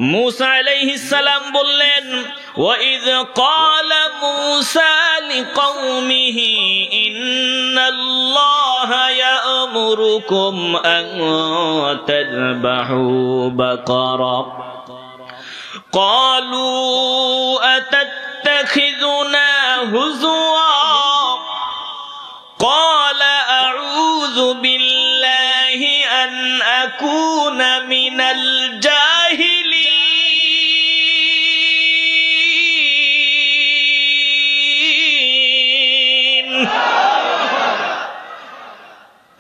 मूसा अलैहिस्सलाम बोलेन वइज़ क़ाल मूसा लिक़ौमिही इन्नल्लाहा यअमुरुकुम अन तज़बहू बक़रा क़ालू अतत्तख़िज़ुना हुज़ुवा क़ाल अऊज़ु बिल्लाहि अन अकून मिनल जाहिलीन।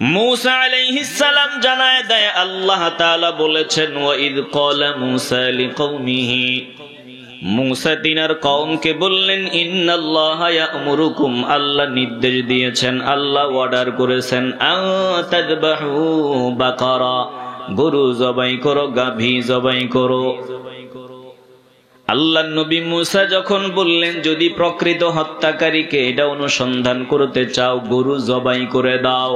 मूसा अलैहिस्सलाम জানায় দেয় আল্লাহ তাআলা বলেছেন ওয়াইদ ক্বালা মূসা লিকওমিহি, मूसा तिनार कौमके बोललेन इन्नाल्लाहा यामुरुकुम, आल्लाह निर्देश दिएছেন, आल्लाह ऑर्डर करेছেন আন তাযবাহু বাকারা, গরু জবাই করো, গাভী জবাই করো। আল্লাহ নবী মুসা যখন বললেন যদি প্রকৃত হত্যাকারীকে এটা অনুসন্ধান করতে চাও গরু জবাই করে দাও।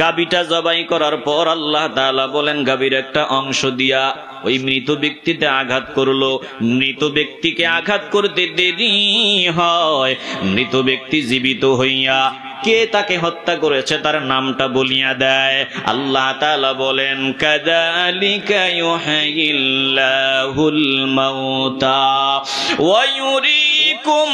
গাভীটা জবাই করার পর আল্লাহ তাআলা বলেন গাভীর একটা অংশ দিয়া ওই মৃত ব্যক্তিতে আঘাত করলো। মৃত ব্যক্তিকে আঘাত করতে দেরি হয়, মৃত ব্যক্তি জীবিত হইয়া কে তাকে হত্যা করেছে তার নামটা বলিয়া দেয়। আল্লাহ তাআলা বলেন কাযালিকা ইউহয়িল্লাহুল মাউতা ওয়া ইউরিকুম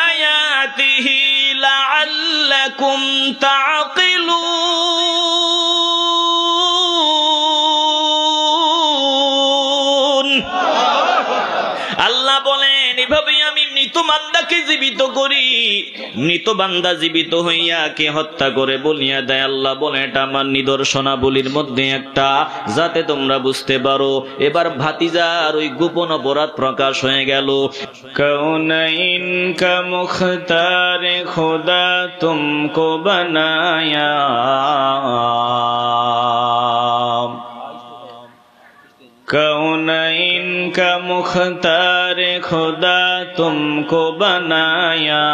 আয়াতিহি লাআল্লাকুম তাআকিলুন। আল্লাহ বলেন এভাবেই আমি মৃত বান্দাকে জীবিত করি। মৃত বান্দা জীবিত হইয়া কে হত্যা করে বলিয়া দেয়। আল্লাহ বলে এটা আমার নিদর্শনাবলীর মধ্যে একটা, যাতে তোমরা বুঝতে পারো। এবার ভাতিজার ওই গোপন অপরাধ প্রকাশ হয়ে গেল। কৌনাইন কা মুখতারে খোদা তুমকো বানায়া, कौनैन का मुख्तार खुदा तुमको बनाया,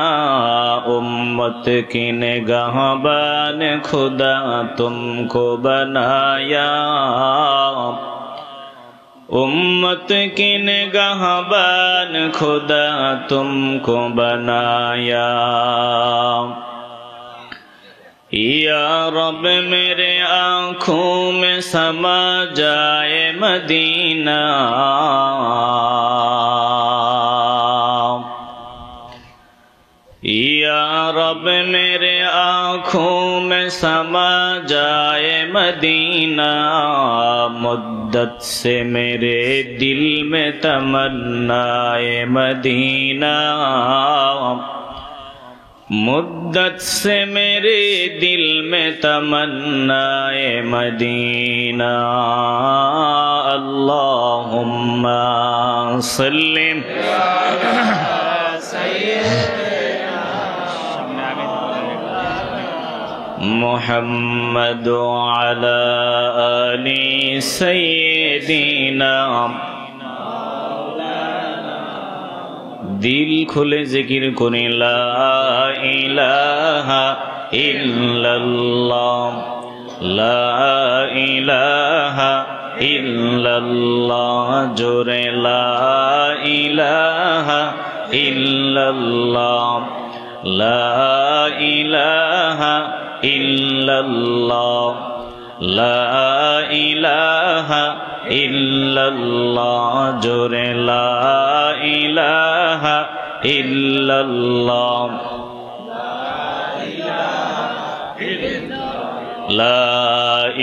उम्मत की निगाहबान खुदा तुमको बनाया, उम्मत की निगाहबान खुदा तुमको बनाया। या रब मेरे आँखों में समा जाए मदीना, या रब मेरे आँखों में समा जाए मदीना, मुद्दत से मेरे दिल में तमन्नाए मदीना, मुद्दत से मेरे दिल में तमन्नाए मदीना। अल्लाहुम्मा सल्लिम मुहम्मद अला आलि सय्यिदिना। दिल खुले जिकिर करे ला इलाहा इल्लल्लाह, ला इलाहा इल्लल्लाह, जोरे ला इलाहा इल्लल्लाह, ला इलाहा इल्लल्लाह, ला इलाहा इल्लल्लाह, जोरे ला इलाहा इल्लल्लाह, ला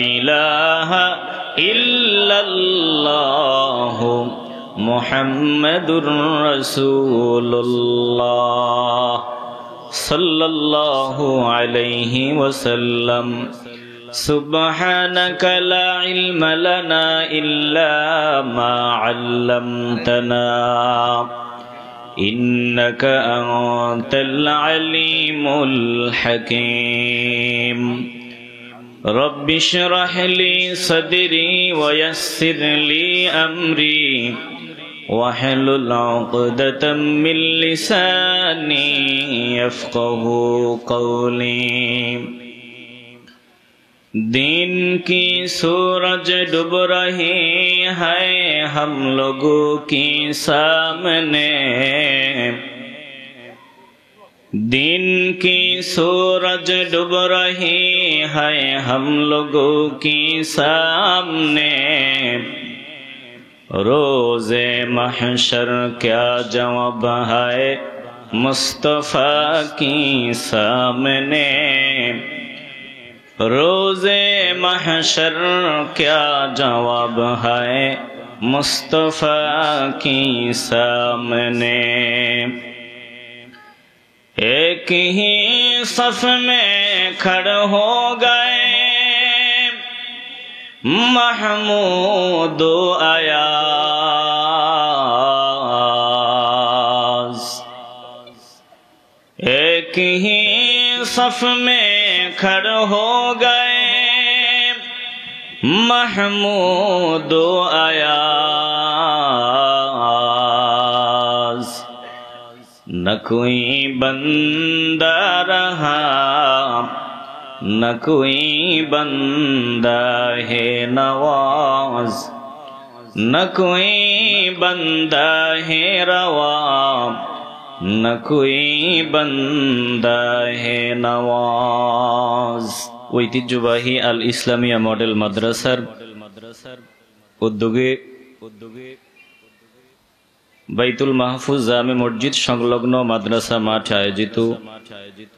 इलाहा इल्लल्लाह, मुहम्मदुर रसूलुल्लाह सल्लल्लाहु अलैहि वसल्लम। सुब्हानक ला इल्म लना इल्ला मा अल्लमतना, इन्नक अंतल अलीमुल हकीम। रब्बि इश्रह ली सदरी वयस्सिर ली अमरी वहलुल उक़दतम मिन लिसानी यफ़क़हू क़ौली। दिन की सूरज डूब रही है हम लोगों के सामने, दिन की सूरज डूब रही है हम लोगों के सामने, रोज़े महशर क्या जवाब है मुस्तफा की सामने, रोज़े महशर क्या जवाब है मुस्तफा की सामने। एक ही सफ में खड़े हो गए महमूद अयाज, एक ही सफ में खड़े हो गए महमूद अयाज, न कोई बंदा रहा न कोई बंदा है नवाज, न कोई बंदा है रवा, न कोई बंदा है नवाज। ঐতিহ্যবাহী আল ইসলামিয়া মডেল মাদ্রাসার উদ্যোগে বাইতুল মাহফুজ জামে মসজিদ সংলগ্ন মাদ্রাসা মাঠে আয়োজিত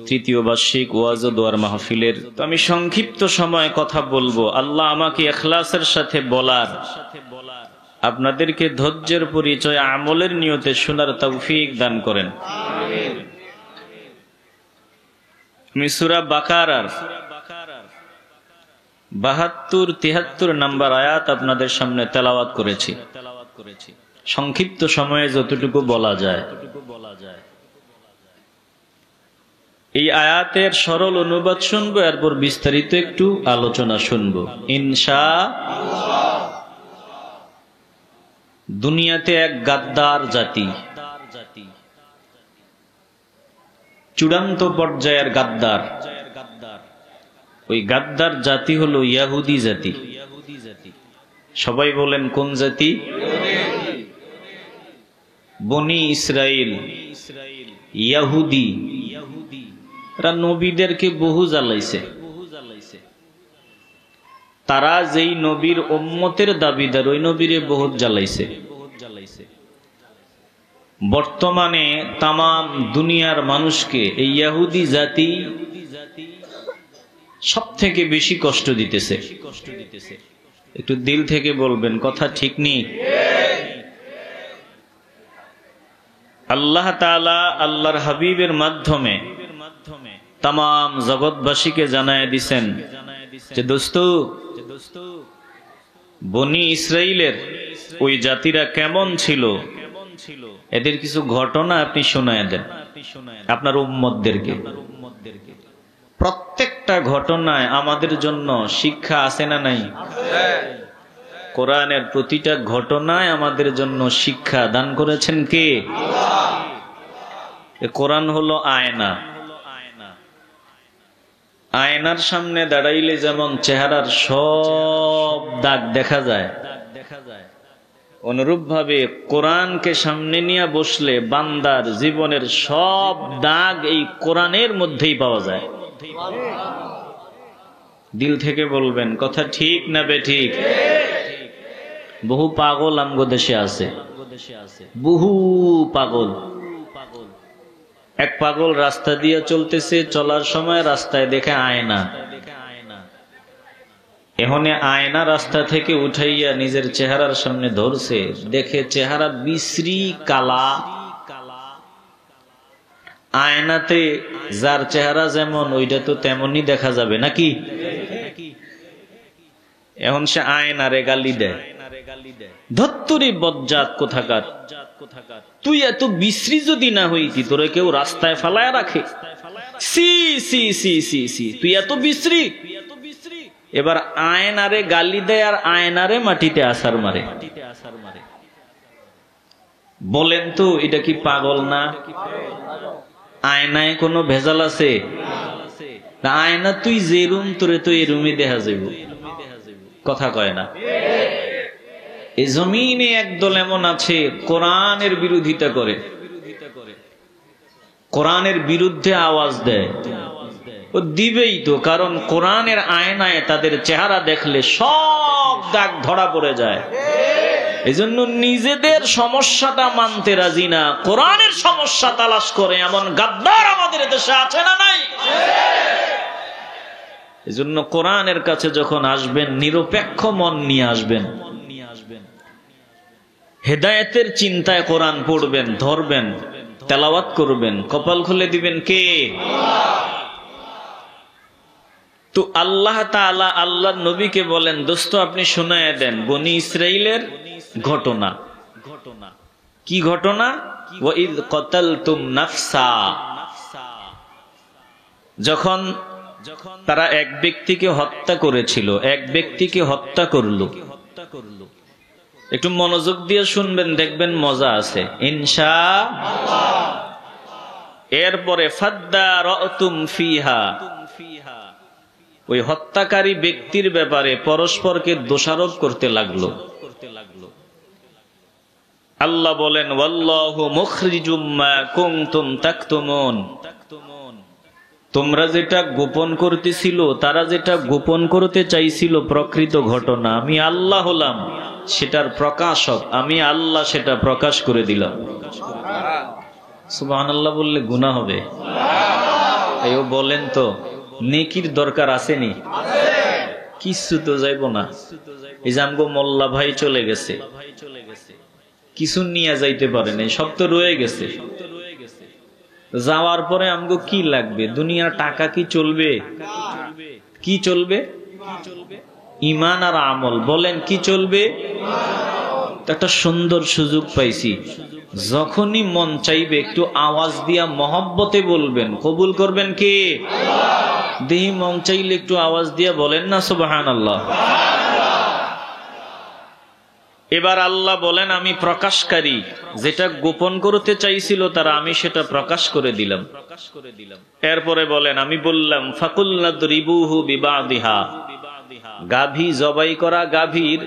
তৃতীয় বার্ষিক ওয়াজ ও দোয়ার মাহফিলের আমি সংক্ষিপ্ত সময় কথা বলবো। আল্লাহ আমাকে ইখলাসের সাথে বলার, আপনাদেরকে ধৈর্যের পরিচয় আমলের নিয়তে শোনার তৌফিক দান করেন। আমি সূরা বাকারার ৭২-৭৩ নম্বর আয়াত আপনাদের সামনে তেলাওয়াত করেছি। সংক্ষিপ্ত সময়ে যতটুকু বলা যায়, এই আয়াতের সরল অনুবাদ শুনবো, এরপর বিস্তারিত একটু আলোচনা শুনবো ইনশাআল্লাহ। দুনিয়াতে এক গাদ্দার জাতি, চূড়ান্ত পর্যায়ের গাদ্দার, ওই গাদ্দার জাতি হলো ইয়াহুদি জাতি। সবাই বলেন কোন জাতি? বনি ইসরাইল, ইয়াহুদি। এরা নবীদেরকে বহু জ্বালাইছে। তারা যেই নবীর উম্মতের দাবিদার, ওই নবীরে বহুত জ্বালাইছে। বর্তমানে তামাম দুনিয়ার মানুষকে এই ইয়াহুদি জাতি সব থেকে বেশি কষ্ট দিতেছে। একটু দিল থেকে বলবেন, কথা ঠিক নেই? আল্লাহ তাআলা আল্লাহর হাবিবের মাধ্যমে তামাম জগৎবাসীকে জানায় দিছেন যে দোস্ত, বনি ইসরাইলের ওই জাতিরা কেমন ছিল, এদের কিছু ঘটনা আপনি শোনায় দেন আপনার উম্মতদেরকে। প্রত্যেকটা ঘটনায় আমাদের জন্য শিক্ষা আছে না নাই? কোরআনের প্রতিটা ঘটনায় আমাদের জন্য শিক্ষা দান করেছেন কে? কোরআন হলো আয়না। আয়নার সামনে দাঁড়াইলে যেমন চেহারার সব দাগ দেখা যায়, অনুরূপ ভাবে কোরআনকে সামনে নিয়ে বসলে বান্দার জীবনের সব দাগ এই কোরআনের মধ্যেই পাওয়া যায়। দিল থেকে বলবেন, কথা ঠিক না বেঠিক? বহু পাগল আমগো দেশে আছে, বহু পাগল। এক পাগল রাস্তা দিয়ে চলতেছে, চলার সময় রাস্তায় দেখে আয়না। এখানে আয়না রাস্তা থেকে উঠাইয়া নিজের চেহারার সামনে ধরছে, দেখে চেহারা বিশ্রী কালা। আয়নাতে যার চেহারা যেমন, ওইটা তো তেমনই দেখা যাবে নাকি? এখন সে আয়নারে গালি দেয়, ধত্তরি বজ্জাত কোথাকার, তুই এত বিশ্রী যদি না হইতি তোরে কেউ রাস্তায় ফালায় রাখে, সি সি সি সি সি, তুই এত বিশ্রী। এবার আয়নারে গালি দেয় আর আয়নারে মাটিতে আছাড় মারে। বলেন তো এটা কি পাগল না? আয়নায় কোনো ভেজাল আছে? আয়না তুই যে রুম তোরে তো এই রুমে দেখা যাইব, কথা কয় না। এই জমিনে একদল এমন আছে কোরআনের বিরোধিতা করে, কোরআনের বিরুদ্ধে আওয়াজ দেয়। ও দিবেই তো, কারণ কোরআনের আয়নায় তাদের চেহারা দেখলে সব দাগ ধরা পড়ে যায়। এই জন্য নিজেদের সমস্যাটা মানতে রাজি না, কোরআনের সমস্যা তালাশ করে এমন গাদ্দার আমাদের দেশে আছে না নাই? এই জন্য কোরআনের কাছে যখন আসবেন নিরপেক্ষ মন নিয়ে আসবেন, হেদায়েতের চিন্তায় কোরআন পড়বেন, ধরবেন, তেলাওয়াত করবেন, কপাল খুলে দিবেন কে? তো আল্লাহ তাআলা আল্লাহর নবীকে বলেন, দোস্ত আপনি শোনায় দেন বনি ইসরাইলের ঘটনা। কি ঘটনা? ওয়াইদ কতালতুম নাফসা, যখন তারা এক ব্যক্তিকে হত্যা করেছিল, এক ব্যক্তিকে হত্যা করলো। একটু মনোযোগ দিয়ে শুনবেন, দেখবেন মজা আছে ইনশাআল্লাহ। এরপরে ফাদ্দারাতুম ফিহা, ওই হত্যাকারী ব্যক্তির ব্যাপারে পরস্পরকে দোষারোপ করতে লাগলো। আল্লাহ বলেন ওয়াল্লাহু মুখরিজুম মা কুনতুম তাকতুমুন, তোমরা যেটা গোপন করতেছিল, তারা যেটা গোপন করতে চাইছিল প্রকৃত ঘটনা, আমি আল্লাহ হলাম সেটার প্রকাশক, আমি আল্লাহ সেটা প্রকাশ করে দিলাম। সুবহানাল্লাহ বললে গুনাহ হবে? এও বলেন তো নেকির দরকার আসেনি? কিছু তো যাইব না। এই যে আমগো মোল্লা ভাই চলে গেছে, কিছু নিয়ে যাইতে পারে নাই, সব তো রয়ে গেছে। যাওয়ার পরে আমগো কি লাগবে? দুনিয়ার টাকা কি চলবে? কি চলবে? ঈমান আর আমল। বলেন কি চলবে? একটা সুন্দর সুযোগ পাইছি, যখনই মন চাইবে একটু আওয়াজ দিয়া মহব্বতে বলবেন, কবুল করবেন কে? দেহি মন চাইলে একটু আওয়াজ দিয়া বলেন না সুবহানাল্লাহ। এবার আল্লাহ বলেন আমি প্রকাশকারী, যেটা গোপন করতে চাইছিল তারা, আমি সেটা প্রকাশ করে দিলাম। এরপরে বলেন আমি বললাম ফাকুলনা দরিবুহু বিবাদিহা, গাভী জবাই করা গাভীর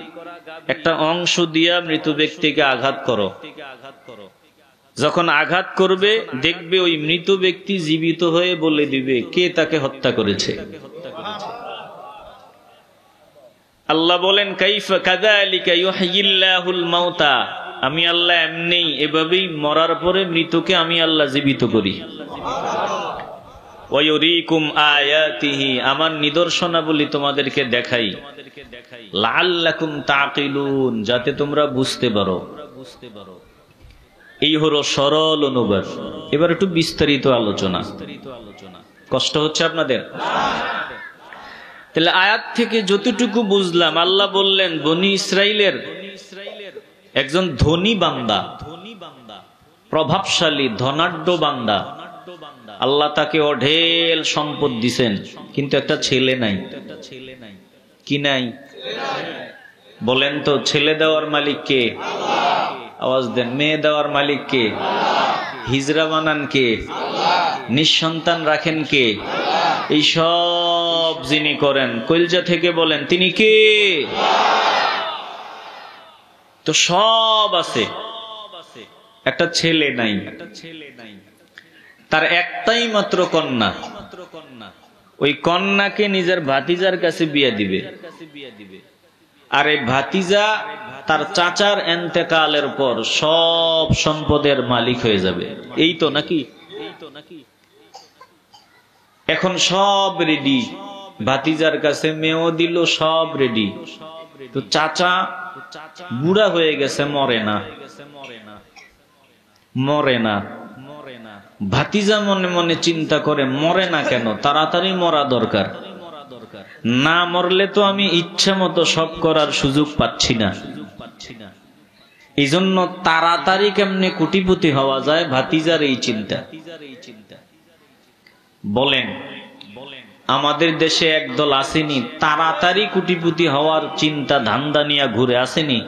একটা অংশ দিয়া মৃত ব্যক্তিকে আঘাত করো। যখন আঘাত করবে দেখবে ওই মৃত ব্যক্তি জীবিত হয়ে বলে দিবে কে তাকে হত্যা করেছে। আল্লাহ বলেন কাইফা কাযালিকা ইউহয়িল্লাহুল মাউতা, আমি আল্লাহ এমনি এভাবেই মরার পরে মৃতকে আমি আল্লাহ জীবিত করি। ওয়া ইউরিকুম আয়াতিহি, আমার নিদর্শনাবলী তোমাদেরকে দেখাই। লাআল্লাকুম তাকিলুন, যাতে তোমরা বুঝতে পারো। এই হলো সরল অনুবাদ। এবার একটু বিস্তারিত আলোচনা। কষ্ট হচ্ছে আপনাদের? তাহলে আয়াত থেকে যতটুকু বুঝলাম, আল্লাহ বললেন বনি ইসরাইলের একজন ধনী বান্দা, প্রভাবশালী ধনাঢ্য বান্দা, আল্লাহ তাকে অঢেল সম্পদ দিছেন, কিন্তু একটা ছেলে নাই। কি নাই? বলেন তো ছেলে দেওয়ার মালিক কে? আওয়াজ দেন। মেয়ে দেওয়ার মালিক কে? হিজরা বানান কে? নিঃসন্তান রাখেন কে? এই সব যিনি করেন, কলজা থেকে বলেন তিনি কে? তো সব আছে, একটা ছেলে নাই। তার একটাই মাত্র কন্যা। ওই কন্যাকে নিজের ভাতিজার কাছে বিয়ে দিবে। আর এই ভাতিজা তার চাচার এন্তেকালের পর সব সম্পদের মালিক হয়ে যাবে। এই তো নাকি? এখন সব রেডি, ভাতিজার কাছে মেয়েও দিল, সব রেডি। তো চাচা বুড়া হয়ে গেছে, মরে না। ভাতিজা মনে মনে চিন্তা করে মরে না কেন, তাড়াতাড়ি মরা দরকার। না মরলে তো আমি ইচ্ছা মতো সব করার সুযোগ পাচ্ছি না। এই জন্য তাড়াতাড়ি কেমনে কোটিপতি হওয়া যায়, ভাতিজার এই চিন্তা। বলেন আমাদের দেশে একদল আসেনি তাড়াতাড়ি কোটিপতি হওয়ার চিন্তা ধান্দা নিয়ে ঘুরে আসেনি?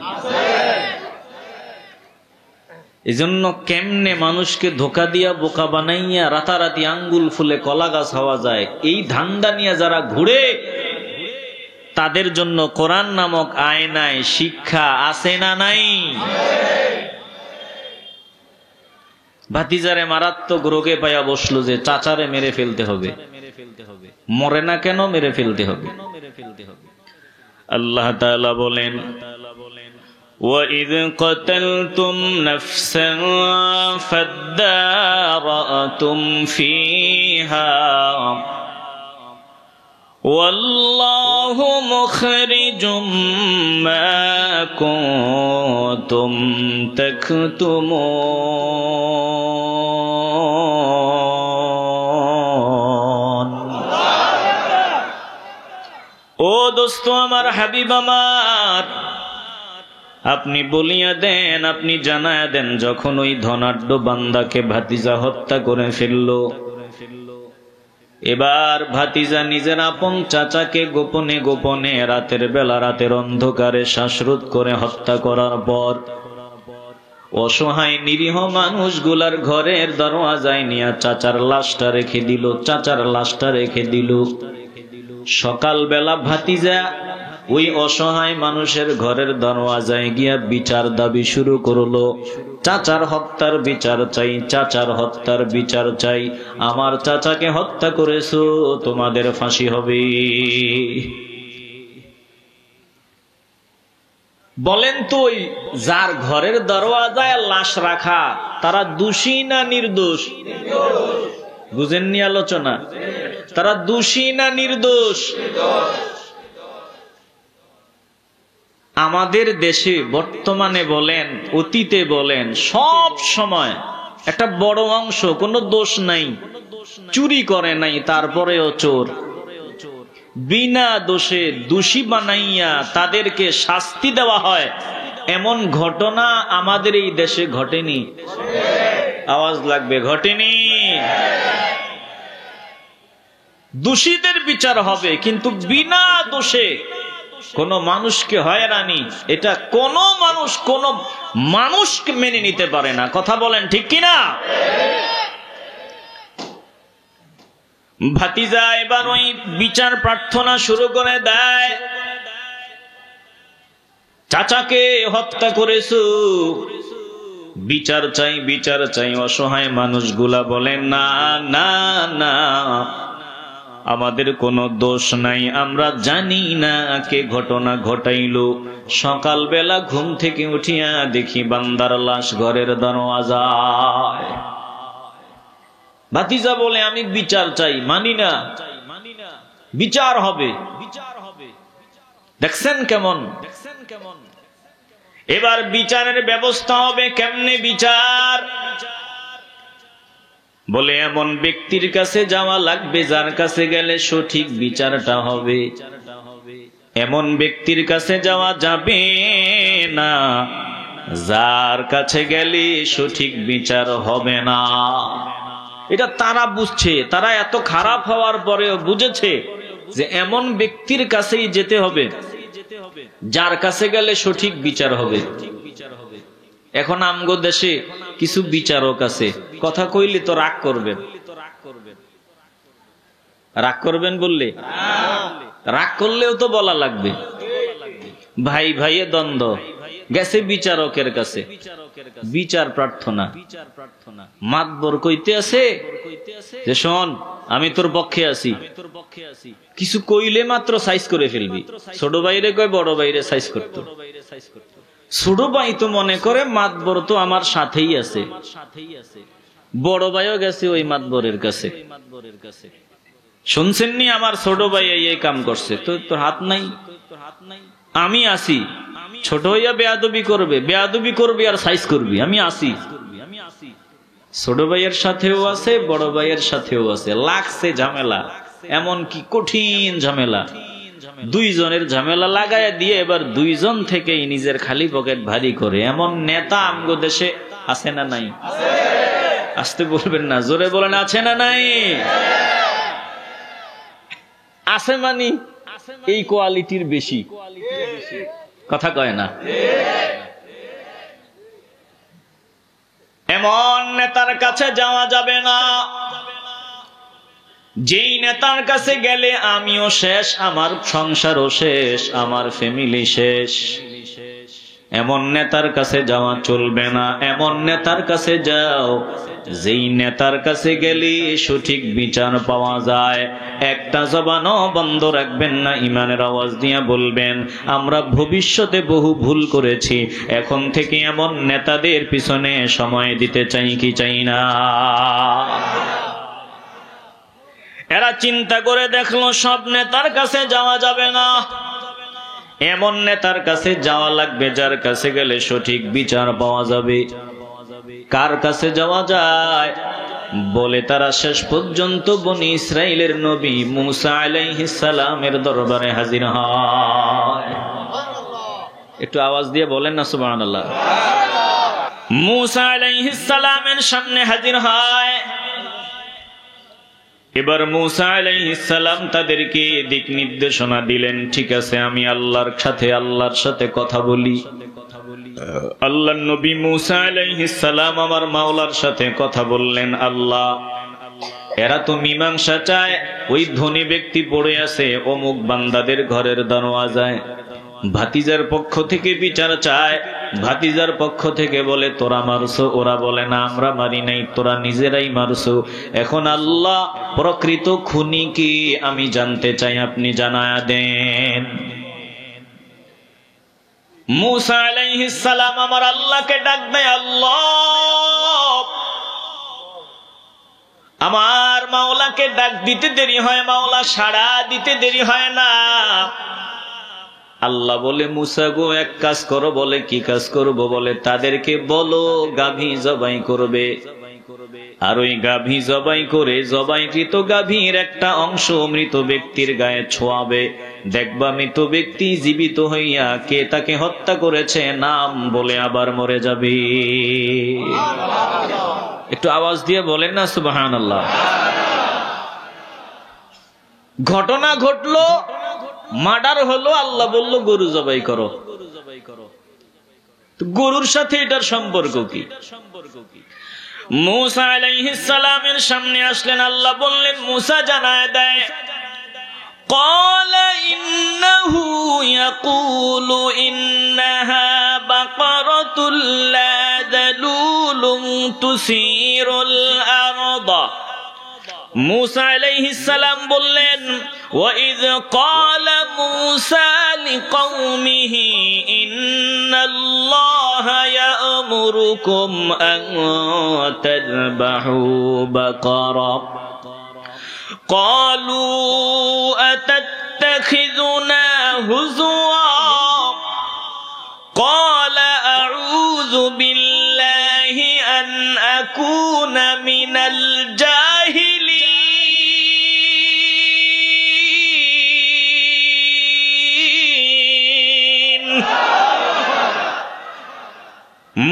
এজন্য কেমনে মানুষকে ধোকা দিয়া বোকা বানাইয়া রাতারাতি আঙ্গুল ফুলে কলা গাছ হওয়া যায়, এই ধান্দা নিয়ে যারা ঘুরে তাদের জন্য কোরআন নামক আয়নায় শিক্ষা আছে না নাই? ভাতিজারে মারাত্মক রোগে পাইয়া বসলো যে চাচারে মেরে ফেলতে হবে, মরে না কেন মেরে ফেলতে হবে। আল্লাহ তাআলা বলেন, وَإِذْ قَتَلْتُمْ نَفْسًا فَادَّارَأْتُمْ فِيهَا وَاللَّهُ مُخْرِجٌ مَا كُنتُمْ تَكْتُمُونَ। ও দোস্ত আমার, হাবিব আমার, আপনি বলিয়া দেন, আপনি জানায়া দেন, যখন ওই ধনাঢ্য বান্দাকে ভাতিজা হত্যা করে ফেলল, এবার ভাতিজা নিজের আপন চাচাকে গোপনে গোপনে রাতের বেলা রাতের অন্ধকারে শ্বাসরোধ করে হত্যা করার পর অসহায় নিরীহ মানুষগুলার ঘরের দরওয়াজায় নিয়ে চাচার লাশটা রেখে দিল, চাচার লাশটা রেখে দিল। সকালবেলা ভাতিজা ওই অসহায় মানুষের ঘরের দরওয়াজায় গিয়া বিচার দাবি শুরু করলো, চাচার হত্যার বিচার চাই, চাচার হত্যার বিচার চাই, আমার চাচাকে হত্যা করেছো, তোমাদের ফাঁসি হবে। বলেন তো, ওই যার ঘরের দরওয়াজায় লাশ রাখা, তারা দোষী না নির্দোষ? বুঝেননি আলোচনা? তারা দোষী না নির্দোষ? আমাদের দেশে বর্তমানে বলেন, অতীতে বলেন, সব সময় একটা বড় অংশ কোনো দোষ নাই, চুরি করে নাই, তারপরেও চোর। বিনা দোষে দোষী বানাইয়া তাদেরকে শাস্তি দেওয়া হয়, এমন ঘটনা আমাদের এই দেশে ঘটেনি? আওয়াজ লাগবে, ঘটেনি? দোষীদের বিচার হবে, কিন্তু বিনা দোষে কোন মানুষকে হয়রানি, এটা কোন মানুষকে মেনে নিতে পারে না। কথা বলেন ঠিক কিনা? ভাতিজা এবার ওই বিচার প্রার্থনা শুরু করে দেয়, চাচাকে হত্যা করেছো, বিচার চাই, বিচার চাই। অসহায় মানুষগুলা বলেন, না না না, আমাদের কোনো দোষ নাই, আমরা জানি না কে ঘটনা ঘটাইলো। সকালবেলা ঘুম থেকে উঠিয়া দেখি বান্দার লাশ ঘরের দরওয়াজায়। ভাতিজা বলে, আমি বিচার চাই, মানি না, বিচার হবে। দেখছেন কেমন? এবার বিচারের ব্যবস্থা হবে কেমনে? বিচার বলে, এমন ব্যক্তির কাছে যাওয়া লাগবে যার কাছে গেলে সঠিক বিচারটা হবে। এমন ব্যক্তির কাছে যাওয়া যাবে না যার কাছে গেলে সঠিক বিচার হবে না। এটা তারা বুঝছে, তারা এত খারাপ হওয়ার পরেও বুঝেছে যে এমন ব্যক্তির কাছেই যেতে হবে যার কাছে গেলে সঠিক বিচার হবে। এখন আমগো দেশে কিছু বিচারক আছে, কথা কইলে তো রাগ করবেন। রাগ করবেন বললে, রাগ করলেও তো বলা লাগবে। ভাই ভাইয়ে দ্বন্দ্ব, গেছে বিচারকের কাছে, বিচার প্রার্থনা। মাতবর কইতে আছে যে, শোন, আমি তোর পক্ষে আছি। কিছু কইলে মাত্র সাইজ করে ফেলবি। ছোট ভাইরে কয় বড় ভাইরে সাইজ করতো। ছোট ভাই তো মনে করে মাতবর তো আমার সাথেই আছে, বড় ভাইও গেছে ওই মাতবরের কাছে, শুনছেননি আমার ছোট ভাই এই কাম করছে, তো তোর হাত নাই, আমি আসি। ছোট হইয়া বেয়াদবি করবে, বেয়াদবি করবি আর সাইজ করবি, আমি আসি। ছোট ভাইয়ের সাথেও আছে, বড় ভাইয়ের সাথেও আছে, লাগছে ঝামেলা, এমন কি কঠিন ঝামেলা। দুইজনের ঝামেলা লাগায় দিয়ে এবার দুইজন থেকেই নিজের খালি পকেট ভারী করে, এমন নেতা আমগো দেশে আছে না নাই? আসতে বলবেন না, জোরে বলেন, আছে না নাই? আছে মানে এই কোয়ালিটির বেশি, কথা কয় না। এমন নেতার কাছে যাওয়া যাবে না যেই নেতার কাছে গেলে আমিও শেষ, আমার সংসারও শেষ, আমার ফ্যামিলি শেষ। এমন নেতার কাছে যাওয়া চলবে না। এমন নেতার কাছে যাও যেই নেতার কাছে গেলে সঠিক বিচার পাওয়া যায়। একটা জবানও বন্ধ রাখবেন না, ইমানের আওয়াজ দিয়ে বলবেন আমরা ভবিষ্যতে বহু ভুল করেছি, এখন থেকে এমন নেতাদের পিছনে সময় দিতে চাই কি চাই না। এরা চিন্তা করে দেখলো সব নেতার কাছে যাওয়া যাবে না, এমন নেতার কাছে যাওয়া লাগবে যার কাছে গেলে সঠিক বিচার পাওয়া যাবে। কার কাছে যাওয়া যায়? বলে তারা শেষ পর্যন্ত বনি ইসরাইলের নবী মুসা আলাইহিস সালামের দরবারে হাজির হয়। একটু আওয়াজ দিয়ে বলেন না সুবহানাল্লাহ। মুসা আলাইহিস সালামের সামনে হাজির হয়। এবার মুসা আলাইহিস সালাম তাদেরকে দিক নির্দেশনা দিলেন, ঠিক আছে আমি আল্লাহর সাথে কথা বলি। আল্লাহর নবী মুসা আলাইহিস সালাম আমার মাওলার সাথে কথা বললেন। আল্লাহ, এরা তো মীমাংসা চায়, ওই ধনী ব্যক্তি পড়ে আছে অমুক বান্দাদের ঘরের দরওয়াজায়, ভাতিজার পক্ষ থেকে বিচার চায়, ভাতিজার পক্ষ থেকে বলে তোরা মারছো, ওরা বলে না আমরা মারি নাই, তোরা নিজেরাই মারছো। এখন আল্লাহ প্রকৃত খুনি কি আমি জানতে চাই, আপনি জানায়া দেন। মুসা আলাইহিস সালাম আমার আল্লাহকে ডাক দেয়, আল্লাহ, আমার মাওলাকে ডাক দিতে দেরি হয়, মাওলা সাড়া দিতে দেরি হয় না। আল্লাহ বলে মুসা গো এক কাজ করো। বলে কি কাজ করব? বলে তাদেরকে বলো গাভী জবাই করবে, আর ওই গাভী জবাই করে জবাইকৃত গাভীর একটা অংশ মৃত ব্যক্তির গায়ে ছোঁয়াবে। দেখবা মৃত ব্যক্তি জীবিত হইয়া কে তাকে হত্যা করেছে নাম বলে আবার মরে যাবে। একটু আওয়াজ দিয়ে বলেন না সুবহানাল্লাহ। ঘটনা ঘটলো, মার্ডার হলো, আল্লাহ বলল গরু জবাই করো। গরুর সাথে এটার সম্পর্ক কি? মুসা আলাইহিস সালামের সামনে আসলেন, আল্লাহ বললেন মুসা জানায় দেয়, قال إنه يقول إنها بقرة لا ذلول تثير الأرض। মুসা আলাইহিস সালাম বললেন, وَإِذْ قَالَ مُوسَى لِقَوْمِهِ إِنَّ اللَّهَ يَأْمُرُكُمْ أَن تَذْبَحُوا بَقَرَةً قَالُوا أَتَتَّخِذُنَا هُزُوًا قَالَ أَعُوذُ بِاللَّهِ أَنْ أَكُونَ مِنَ الْجَاهِلِينَ।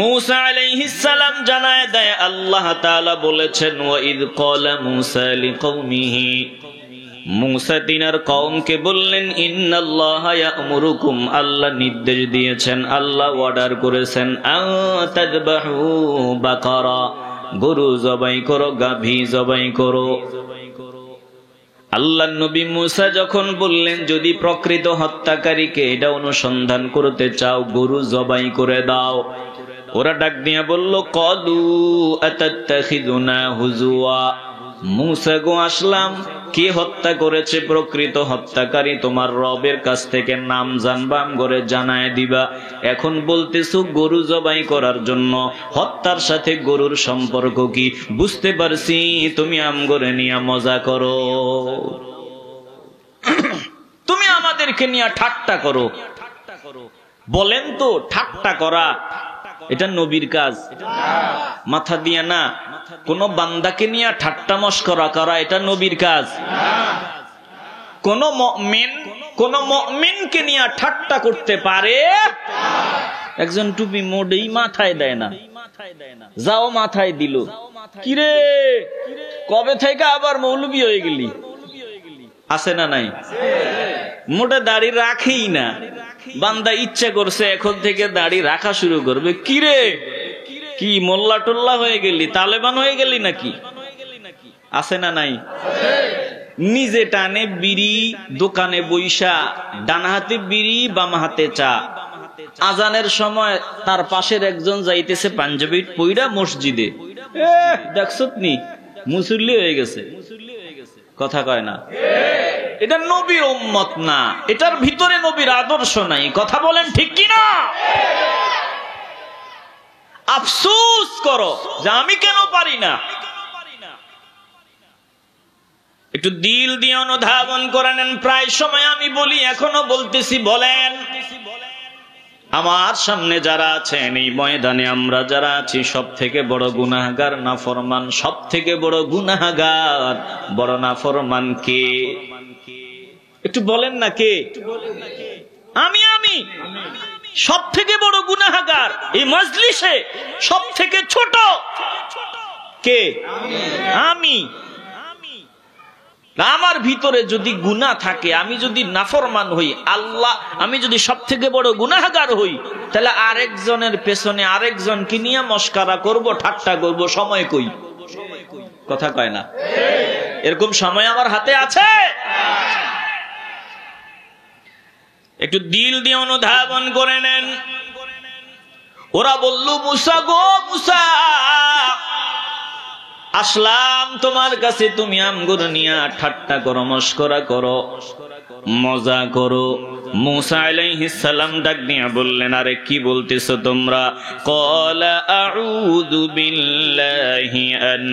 মুসা আলাইহিস সালাম জানায় দেয় আল্লাহ তাআলা বলেছেন, ওয়াইদ ক্বালা মুসা লিকওমিহি, মুসা তিনার কওমকে বললেন, ইন্নাল্লাহা ইয়া'মুরুকুম, আল্লাহ নির্দেশ দিয়েছেন, আল্লাহ অর্ডার করেছেন, আন তাযবাহু বাকারা, গরু জবাই করো, গাভী জবাই করো। আল্লাহর নবী মুসা যখন বললেন যদি প্রকৃত হত্যাকারীকে এটা অনুসন্ধান করতে চাও গরু জবাই করে দাও, ওরা ডাক দিয়া বলল, ক্বালু আতাত্তাখিযুনা হুজুয়া, মুসা গো আসলাম, কে হত্যা করেছে প্রকৃত হত্যাকারী তোমার রবের কাছ থেকে নাম জানবা, আমগরে জানায় দিবা। এখন বলতেছো গরু জবাই করার জন্য, হত্যার সাথে গরুর সম্পর্ক কি? বুঝতে পারছি তুমি আমগরে নিয়ে মজা করো, তুমি আমাদেরকে নিয়ে ঠাট্টা করো। বলেন তো ঠাট্টা করা এটা নবীর কাজ? মাথা দিয়া না, কোন বান্দাকে নিয়ে ঠাট্টা মশকরা করা এটা নবীর কাজ? কোন মুমিনকে নিয়ে ঠাট্টা করতে পারে? একজন টুপি মোড়েই মাথায় দেয় না, যাও মাথায় দিল, কিরে কবে থেকে আবার মৌলবি হয়ে গেলি? আছে না নাই? মোটা দাড়ি রাখেই না, বান্দা ইচ্ছা করছে এখন থেকে দাড়ি রাখা শুরু করবে, কিরে কি মোল্লা টোল্লা হয়ে গেলি, তালেবান হয়ে গেলি নাকি? আছে না নাই? নিজে টানে বিড়ি, দোকানে বইসা, ডান হাতে বিড়ি বাম হাতে চা। আজানের সময় তার পাশের একজন যাইতেছে পাঞ্জাবি পইরা মসজিদে, দেখছত নি মুসল্লি হয়ে গেছে। কথা কয় না? এটা নবীর উম্মত না, এটার ভিতরে নবীর আদর্শ নাই। কথা বলেন ঠিক কিনা? আফসোস করো যে আমি কেন পারি না। একটু দিল দিয়ে অনুধাবন করে নেন। প্রায় সময় আমি বলি, এখনো বলতেছি, বলেন আমার সামনে যারা আছেন এই ময়দানে আমরা যারা আছি সব থেকে বড় গুনাহগার নাফরমান, সব থেকে বড় গুনাহগার বড় নাফরমান কে? একটু বলেন না কে? আমি সব থেকে বড় গুনাহগার। এই মজলিসে সব থেকে ছোট কে? আমি। আমার ভিতরে যদি গুনাহ থাকে, আমি যদি নাফরমান হই, আল্লাহ, আমি যদি সব থেকে বড় গুনাহগার হই, তাহলে আরেকজনের পেছনে আরেকজনকে নিয়ে মস্কারা করব, ঠাট্টা করব, সময় কই? কথা কয় না? এরকম সময় আমার হাতে আছে? একটু দিল দিয়ে অনুধাবন করে নেন। ওরা বলল, মুসা গো মুসা, আসলাম তোমার কাছে, তুমি আমগুলো নিয়া ঠাট্টা করো, মস্করা করো, মজা করো। মুসা আলাইহিস সালাম ডাক দিয়া বললেন, আরে কি বলতেছো তোমরা? ক্বালা আউযু বিল্লাহি আন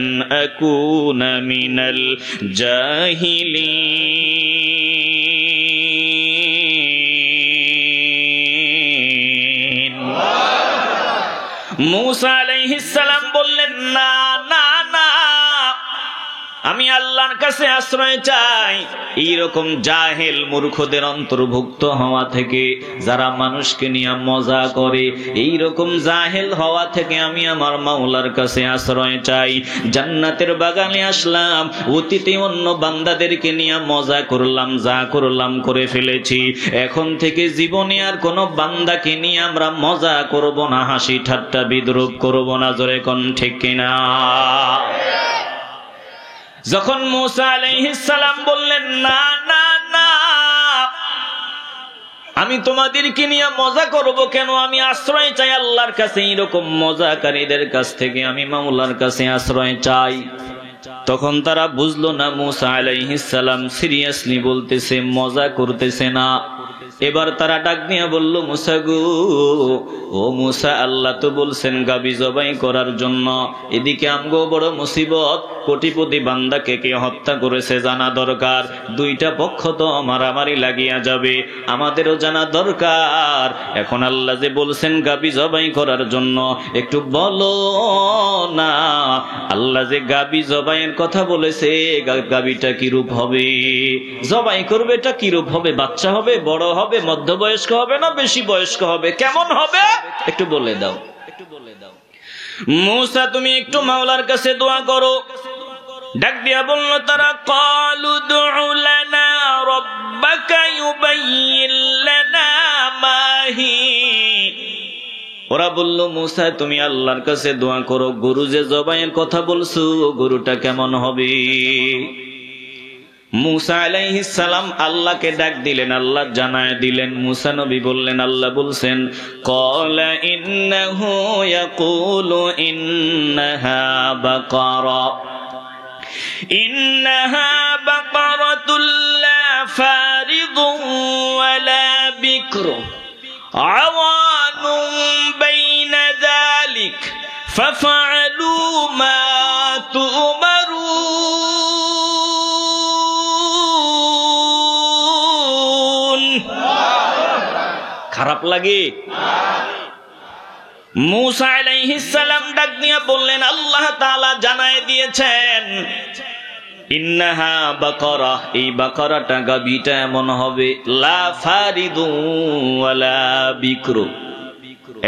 আকুনা মিনাল জাহিলিন। মুসা আলাইহিস সালাম বললেন, না না না, আমি আল্লাহর কাছে আশ্রয় চাই এইরকম জাহেল মূর্খদের অন্তর্ভুক্ত হওয়া থেকে, যারা মানুষকে নিয়ে মজা করে, এইরকম জাহেল হওয়া থেকে আমি আমার মাওলার কাছে আশ্রয় চাই। জান্নাতের বাগানে আসলাম, অতীতে অন্য বান্দাদেরকে নিয়ে মজা করলাম, যা করলাম করে ফেলেছি। এখন থেকে জীবনে আর কোন বান্দাকে নিয়ে আমরা মজা করব না, হাসি ঠাট্টা বিদ্রুপ করব না। জোরে কোন ঠিক কিনা? যখন মুসা আলাইহিস সালাম বললেন, না না না, আমি তোমাদেরকে নিয়ে মজা করব কেন, আমি আশ্রয় চাই আল্লাহর কাছে, এইরকম মজাকারীদের কাছ থেকে আমি মাওলার কাছে আশ্রয় চাই। তখন তারা বুঝলো না মুসা আলাইহিস সালাম সিরিয়াসলি বলতেছে, মজা করতেছে না। এবার তারা ডাক দিয়ে বলল, মুসা গো, ও মুসা, আল্লাহ তো বলছেন গাবি জবাই করার জন্য, এদিকে আমগো বড় মুসিবত, কোটিপতি বান্দাকে কে হত্যা করেছে জানা দরকার। দুইটা পক্ষ তো মারামারি লাগিয়া যাবে, আমাদেরও জানা দরকার। এখন আল্লাহ যে বলছেন গাবি জবাই করার জন্য, একটু বলো না, আল্লাহ যে গাবি জবাইয়ের কথা বলেছে, গাবিটা কি রূপ হবে? জবাই করবে এটা কি রূপ হবে? বাচ্চা হবে, বড় হবে, মধ্যবয়স্ক হবে না বেশি বয়স্ক হবে, কেমন হবে একটু বলে দাও। মুসা তুমি একটু মাওলার কাছে দোয়া করো। ডাক দিয়া বলল তারা, ক্বালু দু'উ লানা রাব্বাকা ইউবাইয়িন লানা মা হি। ওরা বলল, মুসা তুমি আল্লাহর কাছে দোয়া করো, গরু যে জবাইয়ের কথা বলছো, গরুটা কেমন হবে? মুসা আলাইহিস সালাম আল্লাহকে ডাক দিলেন, আল্লাহ জানায় দিলেন। মুসা নবী বললেন, আল্লাহ বলছেন, ক্বালা ইন্নাহু ইয়াকুলু ইন্নাহা বাকারা, ইন্নাহা বাকারাতুল লা ফারিদুন ওয়ালা বিকরু আওয়ানুম বাইনা যালিক ফাফআলু মা তুমারুন। খারাপ লাগে? মুসা আলাইহিস সালাম ডাক দিয়ে বললেন, আল্লাহ তাআলা জানায় দিয়েছেন, ইন্নাহা বাকারা, এই বাকারাটা গাভীটা এমন হবে, লা ফারিদু ওয়ালা বিকরু,